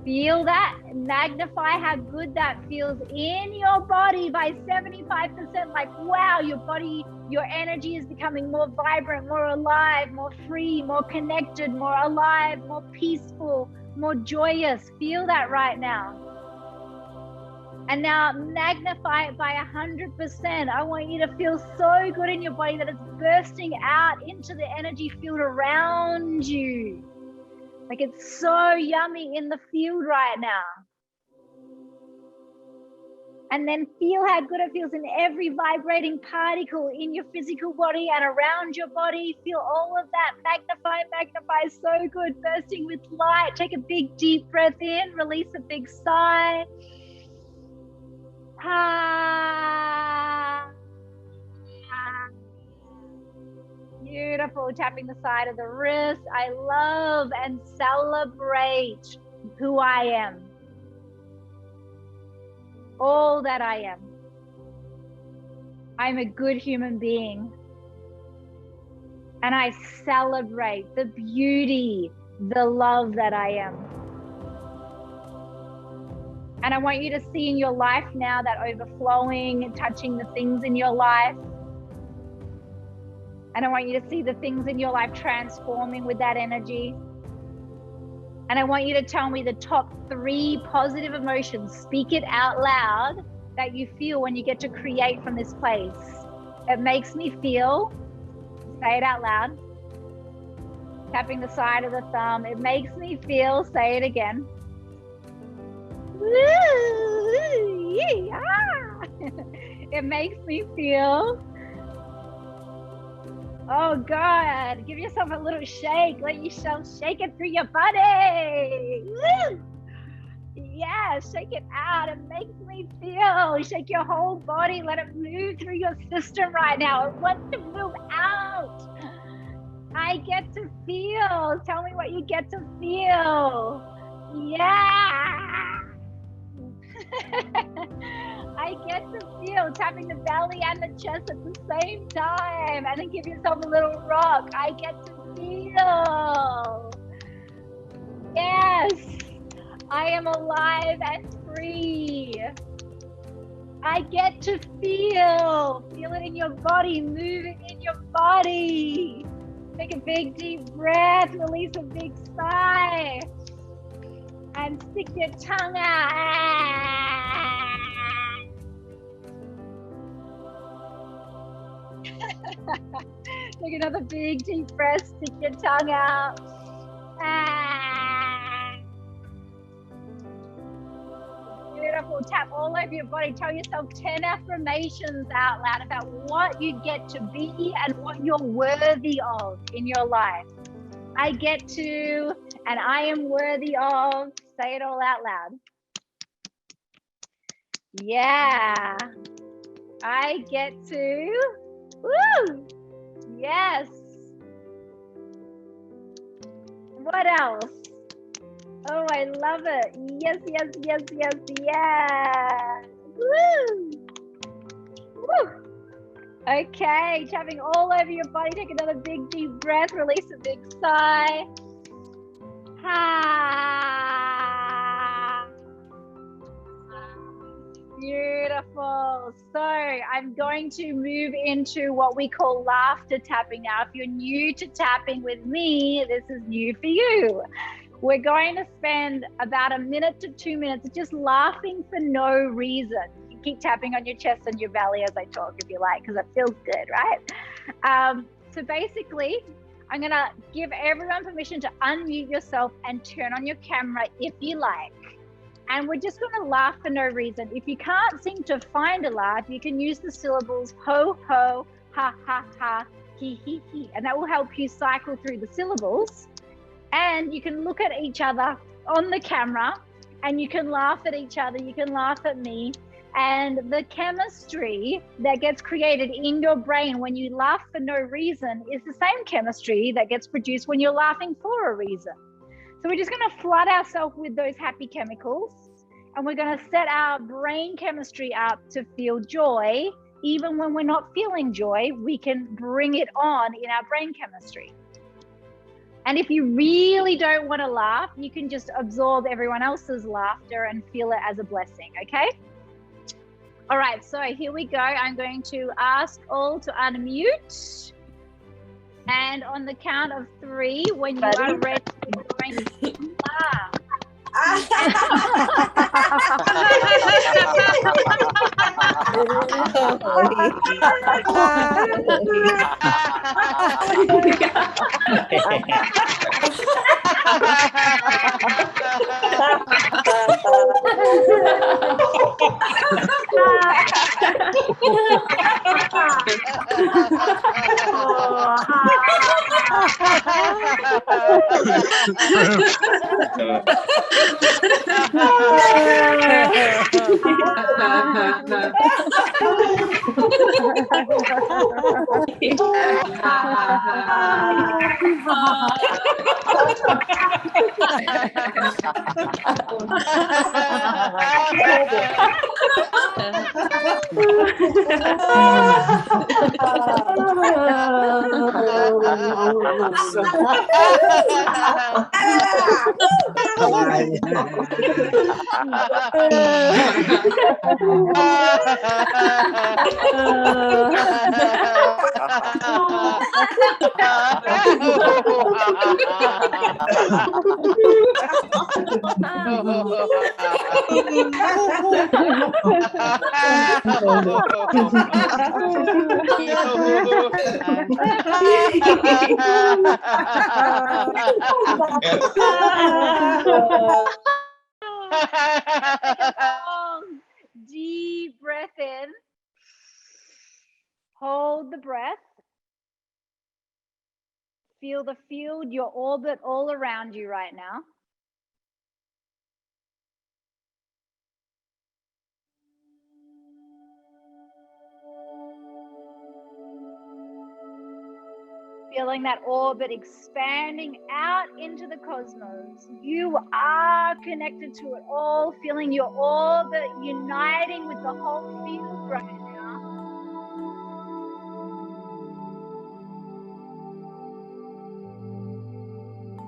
Feel that, magnify how good that feels in your body by 75%. Like, wow, your body, your energy is becoming more vibrant, more alive, more free, more connected, more alive, more peaceful, more joyous. Feel that right now. And now magnify it by 100%. I want you to feel so good in your body that it's bursting out into the energy field around you. Like it's so yummy in the field right now. And then feel how good it feels in every vibrating particle in your physical body and around your body. Feel all of that. Magnify, so good. Bursting with light. Take a big deep breath in. Release a big sigh. Beautiful. Tapping the side of the wrist. I love and celebrate who I am. All that I am. I'm a good human being. And I celebrate the beauty, the love that I am. And I want you to see in your life now that overflowing and touching the things in your life. And I want you to see the things in your life transforming with that energy. And I want you to tell me the top 3 positive emotions. Speak it out loud that you feel when you get to create from this place. It makes me feel, say it out loud. Tapping the side of the thumb. It makes me feel, say it again. It makes me feel, oh God, give yourself a little shake. Let yourself shake it through your body. Woo! Yeah, shake it out. It makes me feel. Shake your whole body. Let it move through your system right now. It wants to move out. I get to feel. Tell me what you get to feel. Yeah. I get to feel, tapping the belly and the chest at the same time. And then give yourself a little rock. I get to feel. Yes. I am alive and free. I get to feel. Feel it in your body, moving in your body. Take a big deep breath, release a big sigh. And stick your tongue out. Take another big deep breath, stick your tongue out. Beautiful. Tap all over your body. Tell yourself 10 affirmations out loud about what you get to be and what you're worthy of in your life. I get to, and I am worthy of. Say it all out loud. Yeah. I get to. Woo! Yes. What else? Oh, I love it. Yes, yes, yes, yes, yes. Woo! Woo! Okay, tapping all over your body. Take another big deep breath. Release a big sigh. Beautiful. So I'm going to move into what we call laughter tapping now. If you're new to tapping with me, this is new for you. We're going to spend about 1 minute to 2 minutes just laughing for no reason. You keep tapping on your chest and your belly as I talk if you like, because it feels good, right? So basically, I'm going to give everyone permission to unmute yourself and turn on your camera if you like. And we're just going to laugh for no reason. If you can't seem to find a laugh, you can use the syllables ho, ho, ha, ha, ha, he, he. And that will help you cycle through the syllables. And you can look at each other on the camera and you can laugh at each other. You can laugh at me. And the chemistry that gets created in your brain when you laugh for no reason is the same chemistry that gets produced when you're laughing for a reason. So we're just going to flood ourselves with those happy chemicals, and we're going to set our brain chemistry up to feel joy. Even when we're not feeling joy, we can bring it on in our brain chemistry. And if you really don't want to laugh, you can just absorb everyone else's laughter and feel it as a blessing, okay? All right, so here we go. I'm going to ask all to unmute. And on the count of 3, when you are ready, we're going to laugh. Take a long, deep breath in. Hold the breath. Feel the field, your orbit all around you right now. Feeling that orbit expanding out into the cosmos. You are connected to it all, feeling your orbit uniting with the whole field right now.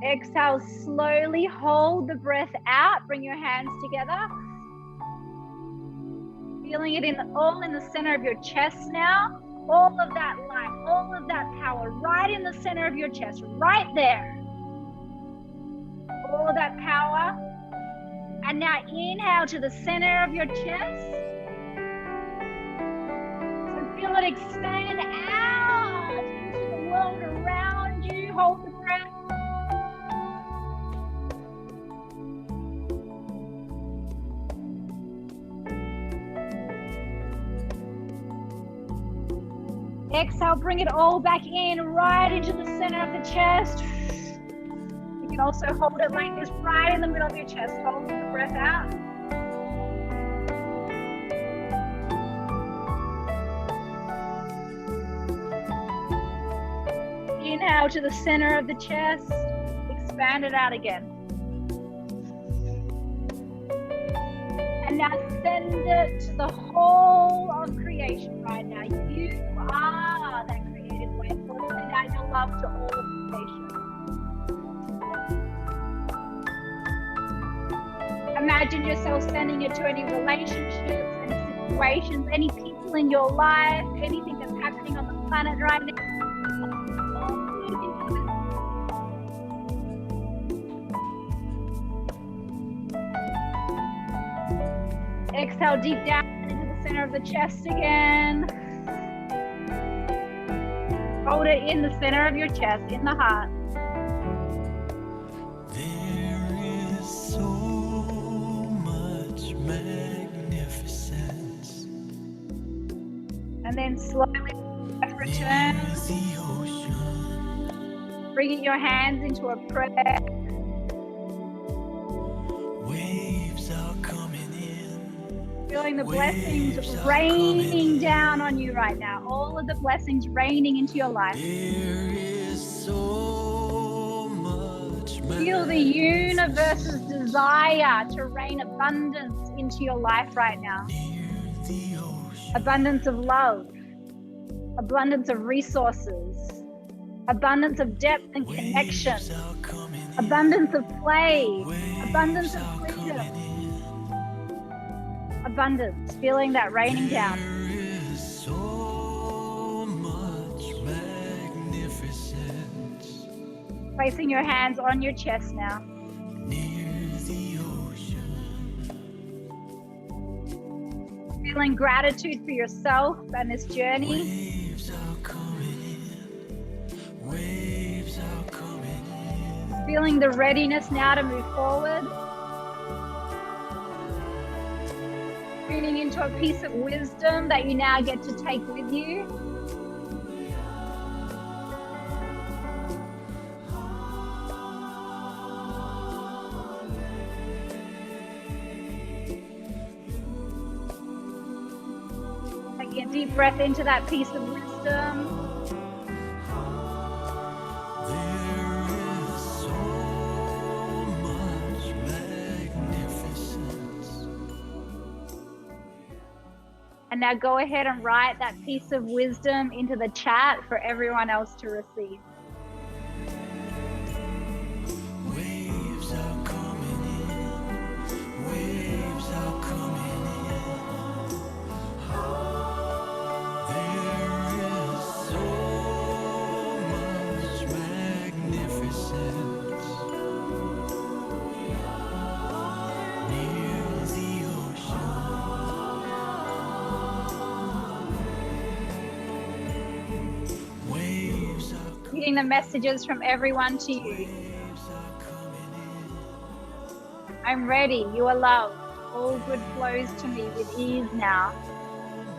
Exhale, slowly hold the breath out. Bring your hands together. Feeling it all in the center of your chest now. All of that light, all of that power right in the center of your chest, right there. All of that power. And now inhale to the center of your chest. So feel it expand out into the world around you. Hold the breath. Exhale, bring it all back in, right into the center of the chest. You can also hold it like this, right in the middle of your chest. Hold the breath out. Inhale to the center of the chest. Expand it out again. And now send it to the whole of creation right now. You are that creative wave force. Send out your love to all of creation. Imagine yourself sending it to any relationships, any situations, any people in your life, anything that's happening on the planet right now. Exhale deep down into the center of the chest again. Hold it in the center of your chest, in the heart. There is so much magnificence. And then slowly return. The ocean. Bringing your hands into a prayer. Waves are coming in. Feeling the blessings raining down on you right now. All of the blessings raining into your life. There is so much Feel the universe's desire to rain abundance into your life right now. the ocean. Abundance of love, abundance of resources, abundance of depth and connection, Waves are coming in. abundance of play, Waves abundance of are freedom, coming in. abundance, feeling that raining down. There is so much magnificence. Placing your hands on your chest now. Near the ocean. Feeling gratitude for yourself and this journey. Waves are coming in. Waves are coming in. Feeling the readiness now to move forward. Tuning into a piece of wisdom that you now get to take with you. Taking a deep breath into that piece of wisdom. There is so much magnificence. And now go ahead and write that piece of wisdom into the chat for everyone else to receive. Waves are coming in. Waves are coming in. There is so much magnificence. Near the ocean. Waves are Getting the messages from everyone to you. waves are coming in. I'm ready. You are loved. All good flows to me with ease now.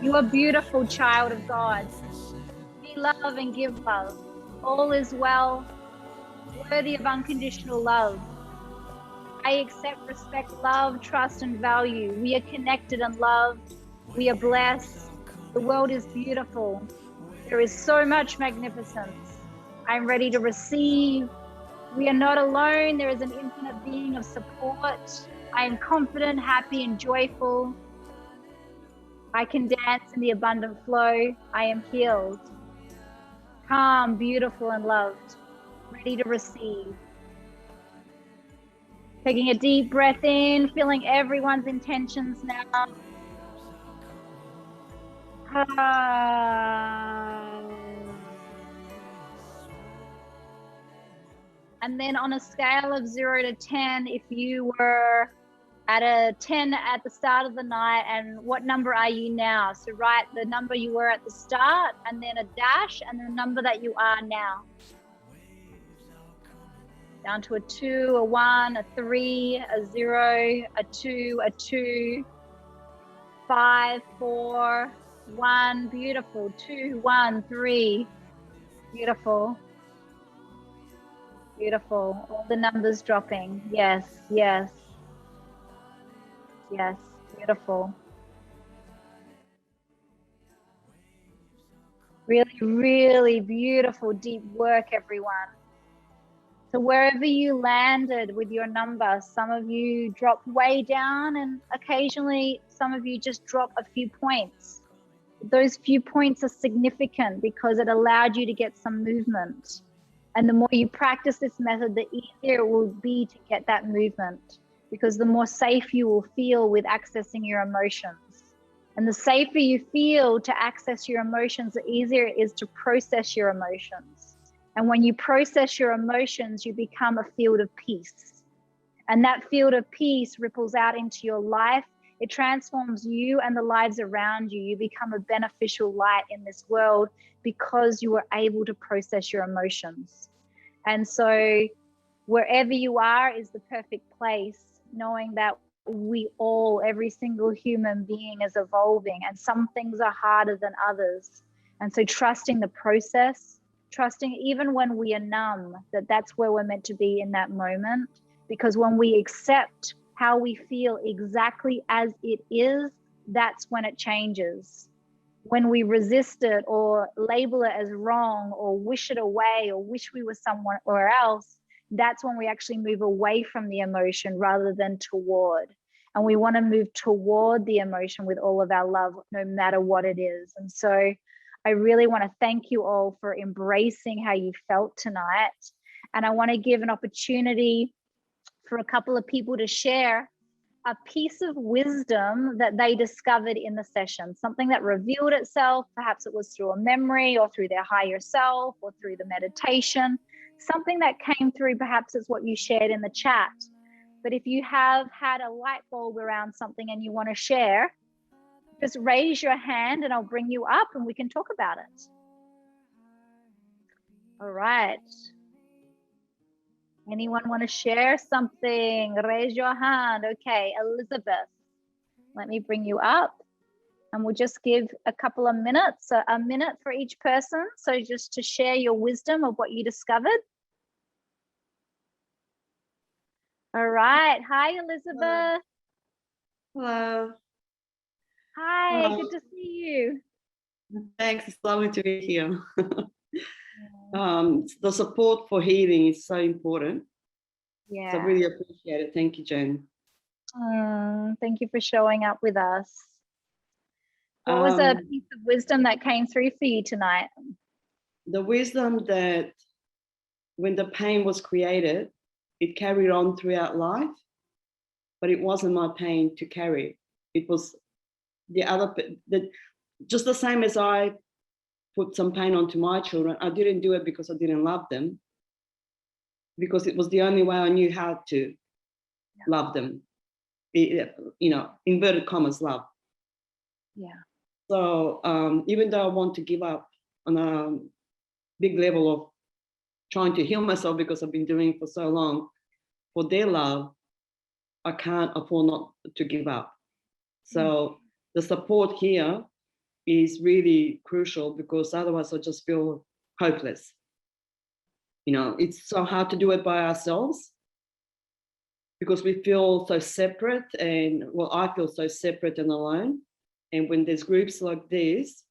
You are beautiful, child of God. Be love and give love. All is well, worthy of unconditional love. I accept, respect, love, trust, and value. We are connected and loved. We are blessed. The world is beautiful. There is so much magnificence. I'm ready to receive. We are not alone. There is an infinite being of support. I am confident, happy, and joyful. I can dance in the abundant flow. I am healed, calm, beautiful, and loved. Ready to receive. Taking a deep breath in, feeling everyone's intentions now. And then on a scale of 0 to 10, if you were at a 10 at the start of the night, and what number are you now? So write the number you were at the start, and then a dash, and the number that you are now. Down to a 2, a 1, a 3, a 0, a 2, a 2, 5, 4, 1. Beautiful. 2, 1, 3. Beautiful. Beautiful. All the numbers dropping. Yes, yes. Yes, beautiful. Really, really beautiful, deep work, everyone. So wherever you landed with your number, some of you dropped way down, and occasionally some of you just drop a few points. Those few points are significant because it allowed you to get some movement. And the more you practice this method, the easier it will be to get that movement, because the more safe you will feel with accessing your emotions. And the safer you feel to access your emotions, the easier it is to process your emotions. And when you process your emotions, you become a field of peace. And that field of peace ripples out into your life. It transforms you and the lives around you. You become a beneficial light in this world because you were able to process your emotions. And so wherever you are is the perfect place, knowing that we all, every single human being is evolving, and some things are harder than others. And so trusting the process, trusting even when we are numb, that that's where we're meant to be in that moment. Because when we accept how we feel exactly as it is, that's when it changes. When we resist it or label it as wrong or wish it away or wish we were somewhere else, that's when we actually move away from the emotion rather than toward. And we want to move toward the emotion with all of our love, no matter what it is. And so I really want to thank you all for embracing how you felt tonight. And I want to give an opportunity for a couple of people to share a piece of wisdom that they discovered in the session, something that revealed itself. Perhaps it was through a memory or through their higher self or through the meditation, something that came through. Perhaps it's what you shared in the chat. But if you have had a light bulb around something and you want to share, just raise your hand and I'll bring you up and we can talk about it. All right. Anyone want to share something? Raise your hand. Okay, Elizabeth, let me bring you up and we'll just give a couple of minutes, so a minute for each person. So just to share your wisdom of what you discovered. All right. Hi, Elizabeth. Hello. Hi, Hello. good to see you. Thanks. It's lovely to be here. The support for healing is so important. Yeah. So I really appreciate it. Thank you, Jen. Thank you for showing up with us. What was a piece of wisdom that came through for you tonight? The wisdom that when the pain was created, it carried on throughout life, but it wasn't my pain to carry. It was the other, just the same as I put some pain onto my children. I didn't do it because I didn't love them, because it was the only way I knew how to love them. Inverted commas, love. Yeah. So even though I want to give up on a big level of trying to heal myself, because I've been doing it for so long, for their love, I can't afford not to give up. So the support here is really crucial, because otherwise I just feel hopeless. You know, it's so hard to do it by ourselves because we feel so separate, and well, I feel so separate and alone. And when there's groups like this,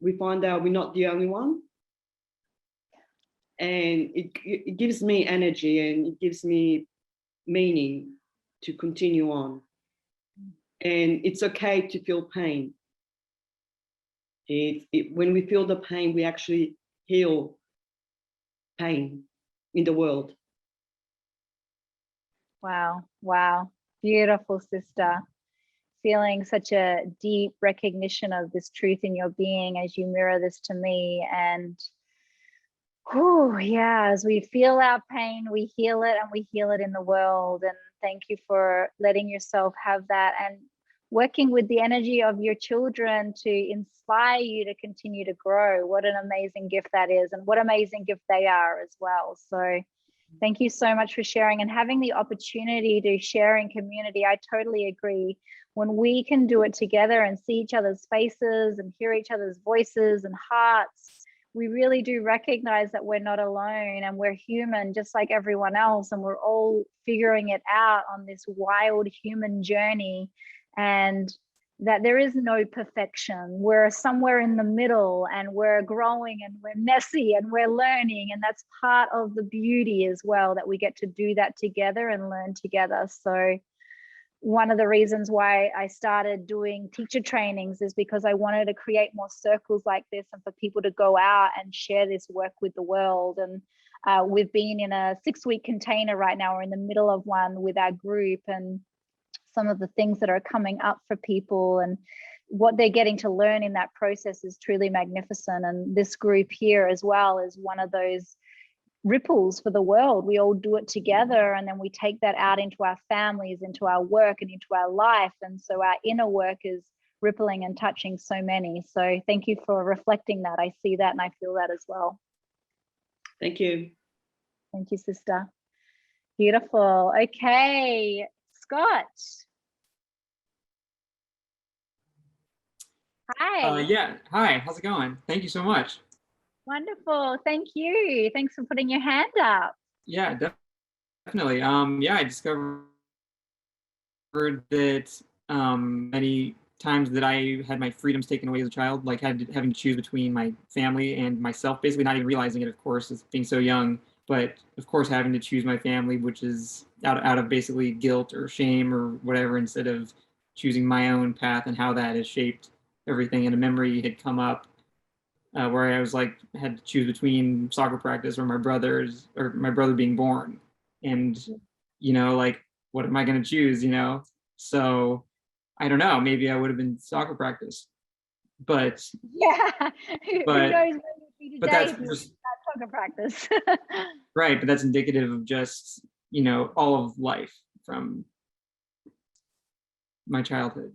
we find out we're not the only one. And it gives me energy, and it gives me meaning to continue on. And it's okay to feel pain. When we feel the pain, we actually heal pain in the world. Wow. Wow. Beautiful, sister. Feeling such a deep recognition of this truth in your being as you mirror this to me. And yeah, as we feel our pain, we heal it, and we heal it in the world. And thank you for letting yourself have that, and working with the energy of your children to inspire you to continue to grow. What an amazing gift that is, and what amazing gift they are as well. So thank you so much for sharing and having the opportunity to share in community. I totally agree. When we can do it together and see each other's faces and hear each other's voices and hearts, we really do recognize that we're not alone, and we're human just like everyone else, and we're all figuring it out on this wild human journey, and that there is no perfection. We're somewhere in the middle, and we're growing, and we're messy, and we're learning, and that's part of the beauty as well, that we get to do that together and learn together. So one of the reasons why I started doing teacher trainings is because I wanted to create more circles like this, and for people to go out and share this work with the world. And we've been in a 6-week container right now. We're in the middle of one with our group, and some of the things that are coming up for people and what they're getting to learn in that process is truly magnificent. And this group here as well is one of those ripples for the world. We all do it together, and then we take that out into our families, into our work, and into our life. And so our inner work is rippling and touching so many. So thank you for reflecting that. I see that and I feel that as well. Thank you. Thank you, sister. Beautiful. Okay, Scott. Hi. Yeah. Hi. How's it going? Thank you so much. Wonderful. Thank you. Thanks for putting your hand up. Yeah, definitely. Yeah, I discovered that many times that I had my freedoms taken away as a child, like having to choose between my family and myself, basically not even realizing it, of course, as being so young. But of course, having to choose my family, which is out of basically guilt or shame or whatever, instead of choosing my own path, and how that has shaped everything. And a memory had come up where I was like, had to choose between soccer practice or my brother being born. And, you know, like, what am I going to choose, you know? So I don't know, maybe I would have been soccer practice, but yeah, who knows where you'd be today, but that's if you just soccer practice. right. But that's indicative of just, you know, all of life from my childhood.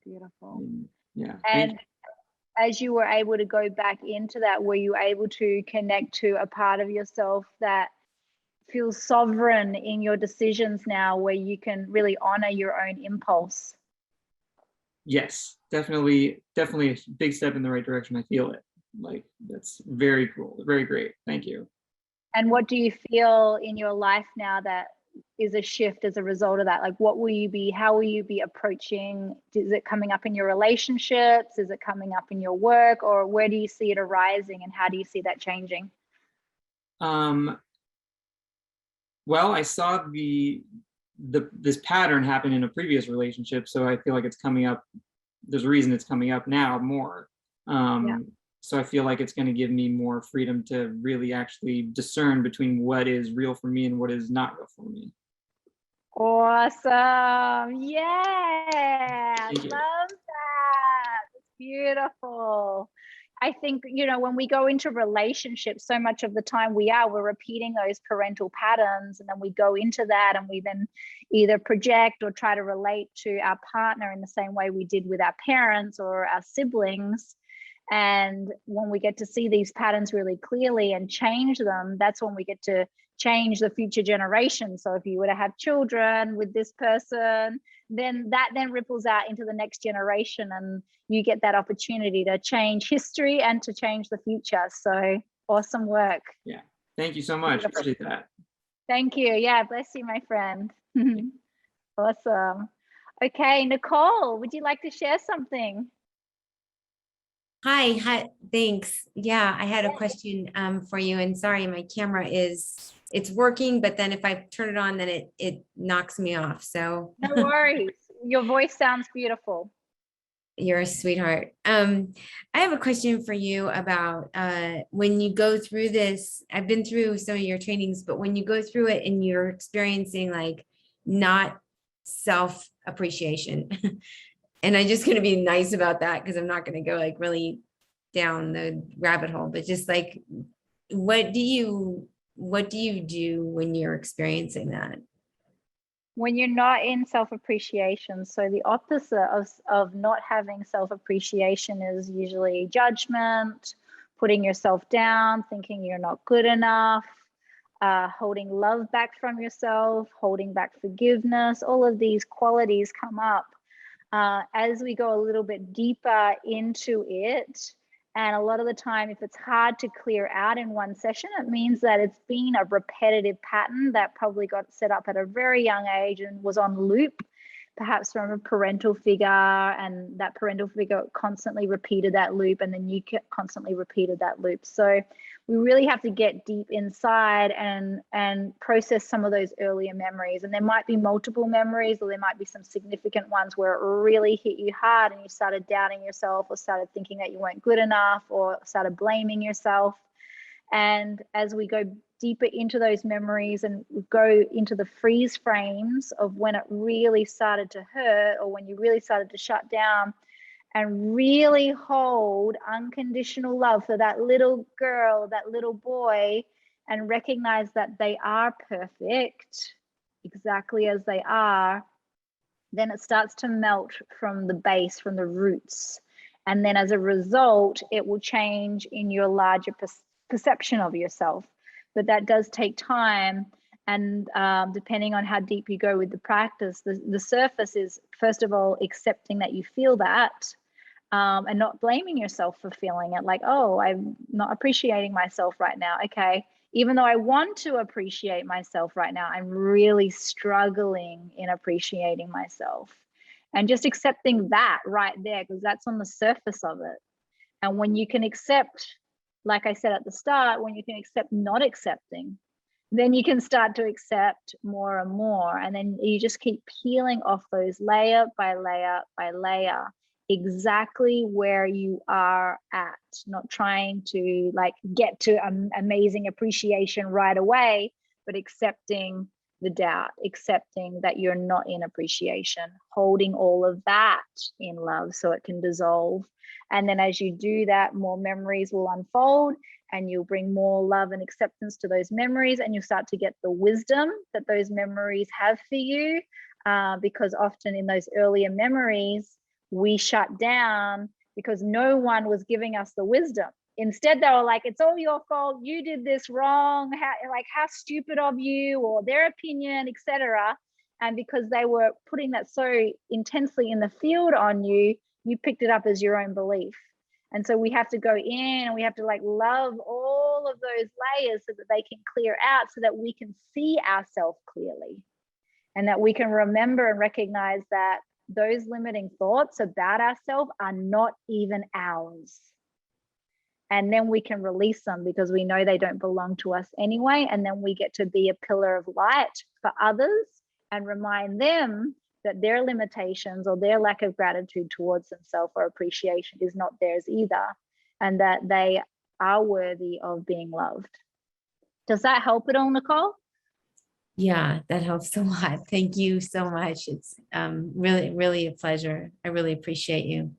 Beautiful. Yeah. And as you were able to go back into that, were you able to connect to a part of yourself that feels sovereign in your decisions now, where you can really honor your own impulse? Yes, definitely a big step in the right direction. I feel it. Like, that's very cool, very great. Thank you. And what do you feel in your life now that is a shift as a result of that? Like, how will you be approaching? Is it coming up in your relationships? Is it coming up in your work? Or where do you see it arising, and how do you see that changing? Well, I saw this pattern happen in a previous relationship, so I feel like it's coming up. There's a reason it's coming up now more. So I feel like it's going to give me more freedom to really actually discern between what is real for me and what is not real for me. Awesome. Yeah. Thank you. Love that. It's beautiful. I think, you know, when we go into relationships, so much of the time we're repeating those parental patterns, and then we go into that and we then either project or try to relate to our partner in the same way we did with our parents or our siblings. And when we get to see these patterns really clearly and change them, that's when we get to change the future generation. So if you were to have children with this person, then that then ripples out into the next generation, and you get that opportunity to change history and to change the future. So awesome work. Yeah. Thank you so much. Beautiful. Appreciate that. Thank you. Yeah, bless you, my friend. Awesome. Okay, Nicole, would you like to share something? Hi, thanks. Yeah, I had a question for you, and sorry, my camera it's working, but then if I turn it on, then it knocks me off. So No worries. Your voice sounds beautiful. you're a sweetheart. I have a question for you about when you go through this. I've been through some of your trainings, but when you go through it and you're experiencing like not self-appreciation, and I'm just going to be nice about that because I'm not going to go like really down the rabbit hole, but just like, what do you do when you're experiencing that? When you're not in self-appreciation, so the opposite of not having self-appreciation is usually judgment, putting yourself down, thinking you're not good enough, holding love back from yourself, holding back forgiveness. All of these qualities come up as we go a little bit deeper into it. And a lot of the time, if it's hard to clear out in one session, it means that it's been a repetitive pattern that probably got set up at a very young age and was on loop, perhaps from a parental figure, and that parental figure constantly repeated that loop, and then you constantly repeated that loop. So we really have to get deep inside and process some of those earlier memories. And there might be multiple memories, or there might be some significant ones where it really hit you hard and you started doubting yourself, or started thinking that you weren't good enough, or started blaming yourself. And as we go deeper into those memories and go into the freeze frames of when it really started to hurt, or when you really started to shut down, and really hold unconditional love for that little girl, that little boy, and recognize that they are perfect exactly as they are, then it starts to melt from the base, from the roots. And then as a result, it will change in your larger perception of yourself. But that does take time. And depending on how deep you go with the practice, the surface is, first of all, accepting that you feel that, and not blaming yourself for feeling it. Like, oh, I'm not appreciating myself right now. Okay, even though I want to appreciate myself right now, I'm really struggling in appreciating myself. And just accepting that right there, because that's on the surface of it. And when you can accept, like I said at the start, when you can accept not accepting, then you can start to accept more and more. And then you just keep peeling off those layer by layer by layer, exactly where you are at, not trying to like get to amazing appreciation right away, but accepting the doubt, accepting that you're not in appreciation, holding all of that in love so it can dissolve. And then as you do that, more memories will unfold, and you'll bring more love and acceptance to those memories, and you'll start to get the wisdom that those memories have for you, because often in those earlier memories, we shut down because no one was giving us the wisdom. Instead, they were like, it's all your fault, you did this wrong, how stupid of you, or their opinion, etc. And because they were putting that so intensely in the field on you, you picked it up as your own belief. And so we have to go in and we have to like love all of those layers so that they can clear out, so that we can see ourselves clearly, and that we can remember and recognize that those limiting thoughts about ourselves are not even ours. And then we can release them because we know they don't belong to us anyway. And then we get to be a pillar of light for others and remind them that their limitations or their lack of gratitude towards themselves or appreciation is not theirs either, and that they are worthy of being loved. Does that help at all, Nicole? Yeah, that helps a lot. Thank you so much. It's really, really a pleasure. I really appreciate you.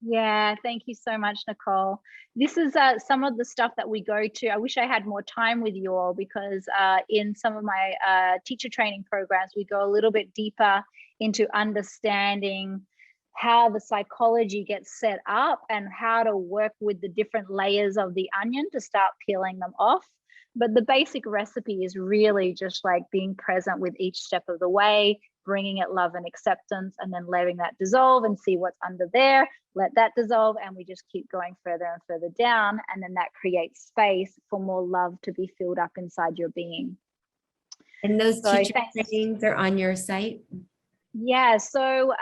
Yeah, thank you so much, Nicole. This is some of the stuff that we go to. I wish I had more time with you all, because in some of my teacher training programs, we go a little bit deeper into understanding how the psychology gets set up and how to work with the different layers of the onion to start peeling them off. But the basic recipe is really just like being present with each step of the way, bringing it love and acceptance, and then letting that dissolve and see what's under there. Let that dissolve, and we just keep going further and further down. And then that creates space for more love to be filled up inside your being. And those So teacher thanks. trainings are on your site? Yeah, so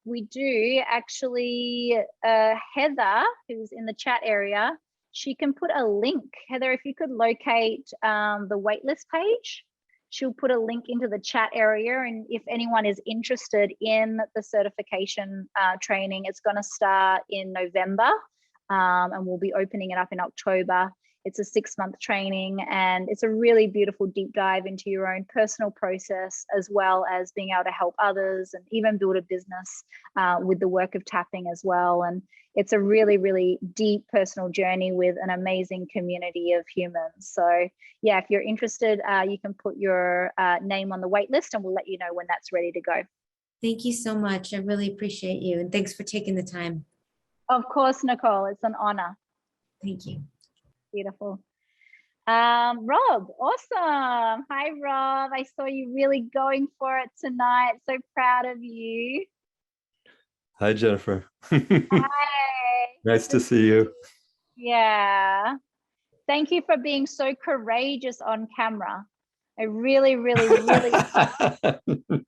we do actually, Heather, who's in the chat area, she can put a link. Heather, if you could locate the waitlist page, she'll put a link into the chat area. And if anyone is interested in the certification training, it's going to start in November, and we'll be opening it up in October. It's a 6-month training, and it's a really beautiful deep dive into your own personal process, as well as being able to help others and even build a business with the work of tapping as well. And it's a really, really deep personal journey with an amazing community of humans. So yeah, if you're interested, you can put your name on the wait list, and we'll let you know when that's ready to go. Thank you so much. I really appreciate you. And thanks for taking the time. Of course, Nicole, it's an honor. Thank you. Beautiful. Rob, awesome. Hi, Rob. I saw you really going for it tonight. So proud of you. Hi, Jennifer. Hi. Nice to see you. Yeah. Thank you for being so courageous on camera. I really, really, really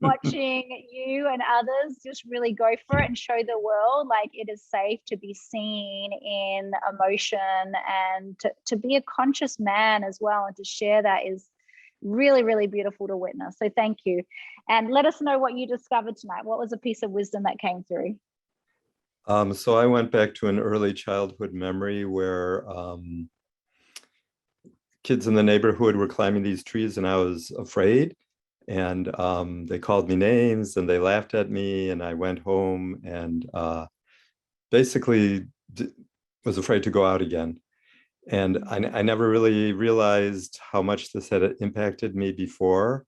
watching you and others just really go for it and show the world like it is safe to be seen in emotion, and to be a conscious man as well, and to share that is really, really beautiful to witness. So thank you. And let us know what you discovered tonight. What was a piece of wisdom that came through? So I went back to an early childhood memory where kids in the neighborhood were climbing these trees, and I was afraid. And they called me names and they laughed at me, and I went home and basically was afraid to go out again. And I never really realized how much this had impacted me before.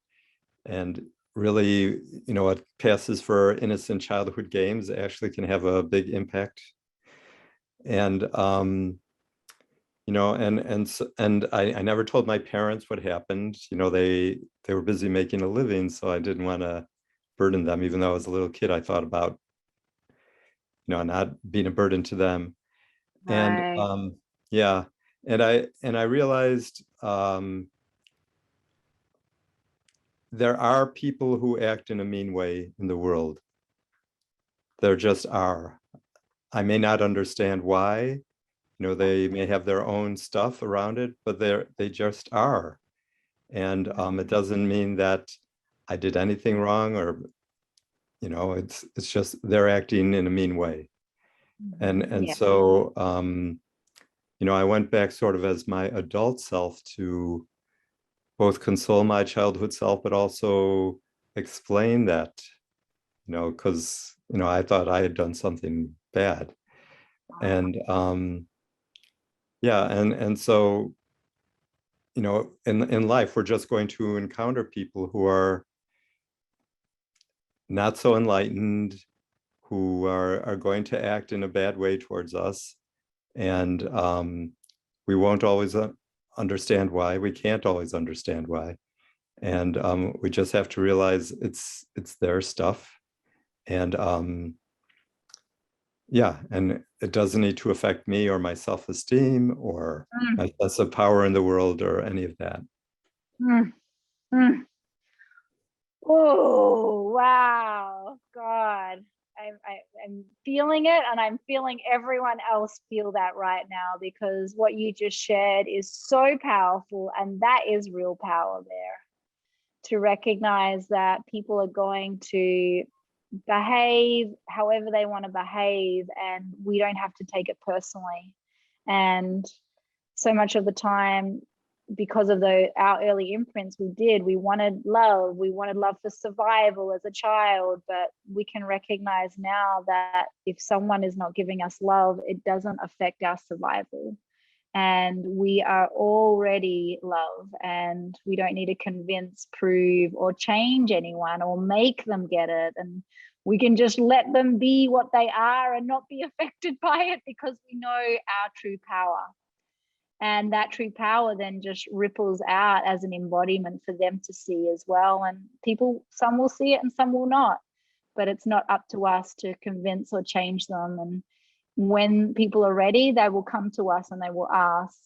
And really, you know, what passes for innocent childhood games actually can have a big impact. And you know, and I never told my parents what happened. You know, they were busy making a living, so I didn't want to burden them. Even though I was a little kid, I thought about, you know, not being a burden to them. Right. And yeah, and I realized there are people who act in a mean way in the world. There just are. I may not understand why. You know, they may have their own stuff around it, but they just are. And it doesn't mean that I did anything wrong, or, you know, it's just they're acting in a mean way. And Yeah. so, you know, I went back sort of as my adult self to both console my childhood self, but also explain that, you know, because, you know, I thought I had done something bad. And yeah, and so, you know, in life, we're just going to encounter people who are not so enlightened, who are going to act in a bad way towards us. And we won't always understand why. We can't always understand why. And we just have to realize it's their stuff. And yeah, and it doesn't need to affect me or my self-esteem or my sense of power in the world or any of that. Oh, wow. God, I'm feeling it, and I'm feeling everyone else feel that right now, because what you just shared is so powerful, and that is real power there, to recognize that people are going to behave however they want to behave, and we don't have to take it personally. And so much of the time, because of our early imprints, we wanted love for survival as a child, but we can recognize now that if someone is not giving us love, it doesn't affect our survival. And we are already love, and we don't need to convince, prove, or change anyone or make them get it. And we can just let them be what they are and not be affected by it, because we know our true power. And that true power then just ripples out as an embodiment for them to see as well. And people, some will see it and some will not, but it's not up to us to convince or change them. And when people are ready, they will come to us and they will ask.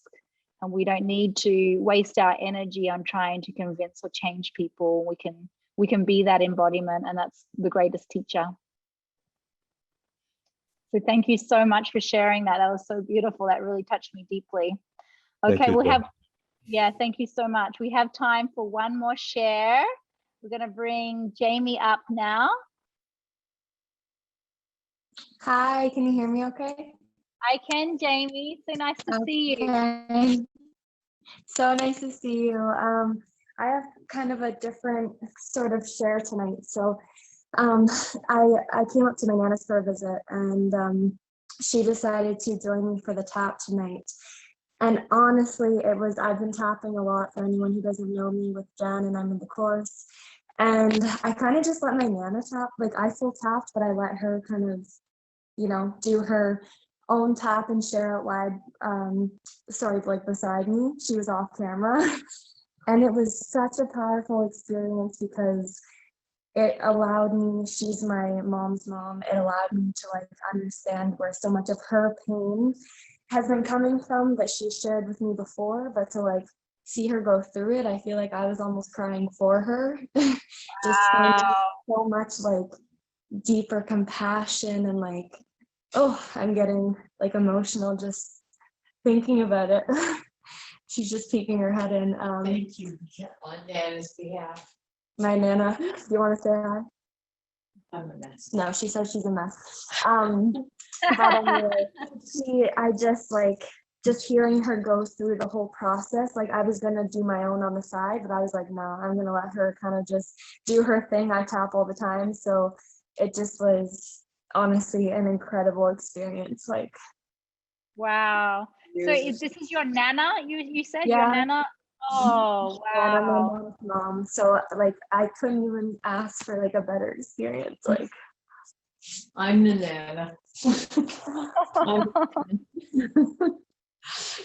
And we don't need to waste our energy on trying to convince or change people. We can be that embodiment, and that's the greatest teacher. So thank you so much for sharing that. That was so beautiful. That really touched me deeply. Thank Okay, you, we'll Jen. have, yeah, thank you so much. We have time for one more share. We're going to bring Jamie up now. Hi, can you hear me okay? I can, Jamie. So nice to see you. Okay. So nice to see you. I have kind of a different sort of share tonight. So I came up to my Nana's for a visit, and she decided to join me for the tap tonight. And honestly, I've been tapping a lot for anyone who doesn't know me with Jen, and I'm in the course. And I kind of just let my Nana tap. Like, I full tapped, but I let her kind of, do her own tap and share out loud, like beside me. She was off camera. And it was such a powerful experience because it allowed me, she's my mom's mom, it allowed me to like understand where so much of her pain has been coming from that she shared with me before, but to like see her go through it, I feel like I was almost crying for her. Just finding so much like deeper compassion and like, oh, I'm getting like emotional just thinking about it. She's just peeking her head in. Thank you on Nana's behalf. My Nana, do you want to say hi? I'm a mess. No, she says she's a mess. But anyway, I just hearing her go through the whole process, like I was gonna do my own on the side, but I was like, no, I'm gonna let her kind of just do her thing. I tap all the time, so it just was honestly an incredible experience. Like, Wow. So this is your Nana? You said your yeah. Nana? Oh, Yeah, and I'm my wow. mom's mom, so like I couldn't even ask for like a better experience. Like, I'm the Nana.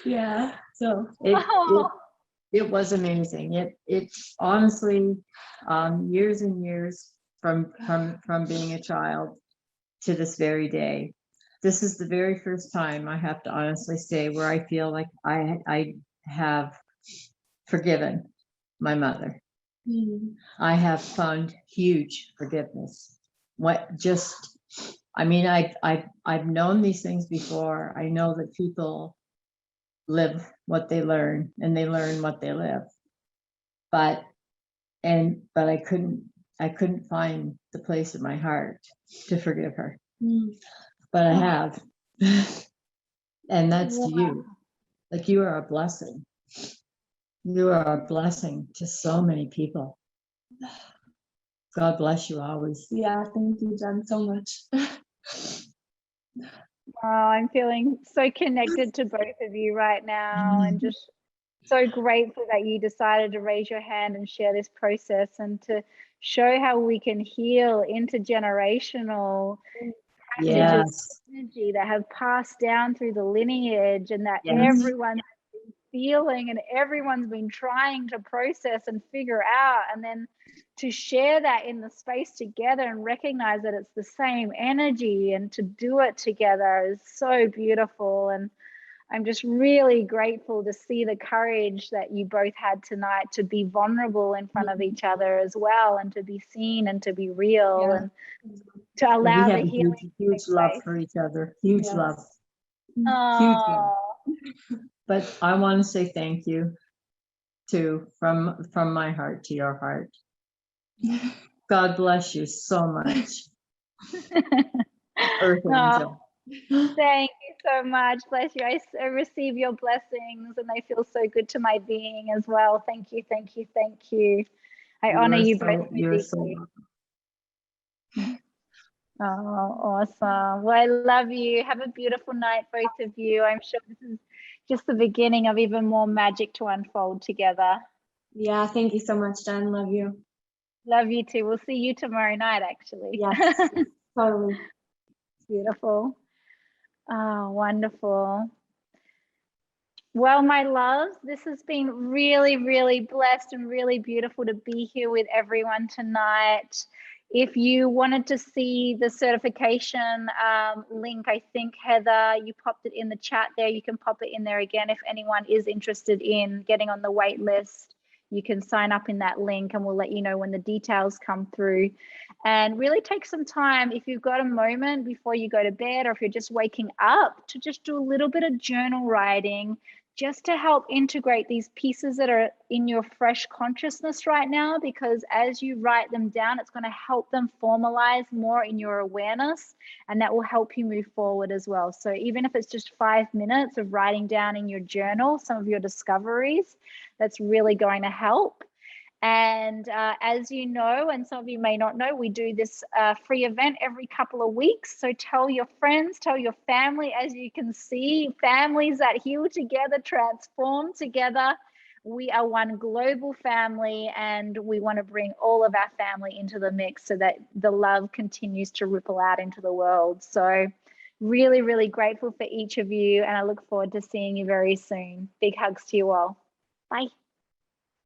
yeah. So It was amazing. It honestly, years and years from being a child to this very day, this is the very first time I have to honestly say where I feel like I have forgiven my mother. I have found huge forgiveness. I've known these things before. I know that people live what they learn and they learn what they live. But I couldn't find the place in my heart to forgive her. But I have. And that's you. Like, you are a blessing. You are a blessing to so many people. God bless you always. yeah, thank you, Jen, so much. I'm feeling so connected to both of you right now, and just so grateful that you decided to raise your hand and share this process and to show how we can heal intergenerational passages Yes. of energy that have passed down through the lineage, and that Yes. everyone's been feeling and everyone's been trying to process and figure out, and then to share that in the space together and recognize that it's the same energy and to do it together is so beautiful. And I'm just really grateful to see the courage that you both had tonight to be vulnerable in front of each other as well, and to be seen and to be real, and to allow We have the a healing. huge love for each other. Huge Yes. love. Huge Oh, love. But I want to say thank you too, from my heart to your heart. God bless you so much. Earth angel. thank you so much. Bless you. I receive your blessings, and they feel so good to my being as well. Thank you, thank you, thank you. I honor you both so You're so deeply. welcome. Oh, awesome. Well, I love you. Have a beautiful night, both of you. I'm sure this is just the beginning of even more magic to unfold together. Yeah, thank you so much, Jen. Love you. Love you too. We'll see you tomorrow night, actually. Yes, totally. Beautiful. Oh, wonderful. Well, my loves, this has been really, really blessed and really beautiful to be here with everyone tonight. If you wanted to see the certification link, I think, Heather, you popped it in the chat there. You can pop it in there again if anyone is interested in getting on the wait list. You can sign up in that link and we'll let you know when the details come through. And really take some time, if you've got a moment before you go to bed, or if you're just waking up, to just do a little bit of journal writing, just to help integrate these pieces that are in your fresh consciousness right now, because as you write them down, it's going to help them formalize more in your awareness, and that will help you move forward as well. So even if it's just 5 minutes of writing down in your journal some of your discoveries, that's really going to help. And as you know, and some of you may not know, we do this free event every couple of weeks. So tell your friends, tell your family. As you can see, families that heal together, transform together. We are one global family, and we want to bring all of our family into the mix so that the love continues to ripple out into the world. So really, really grateful for each of you, and I look forward to seeing you very soon. Big hugs to you all. Bye.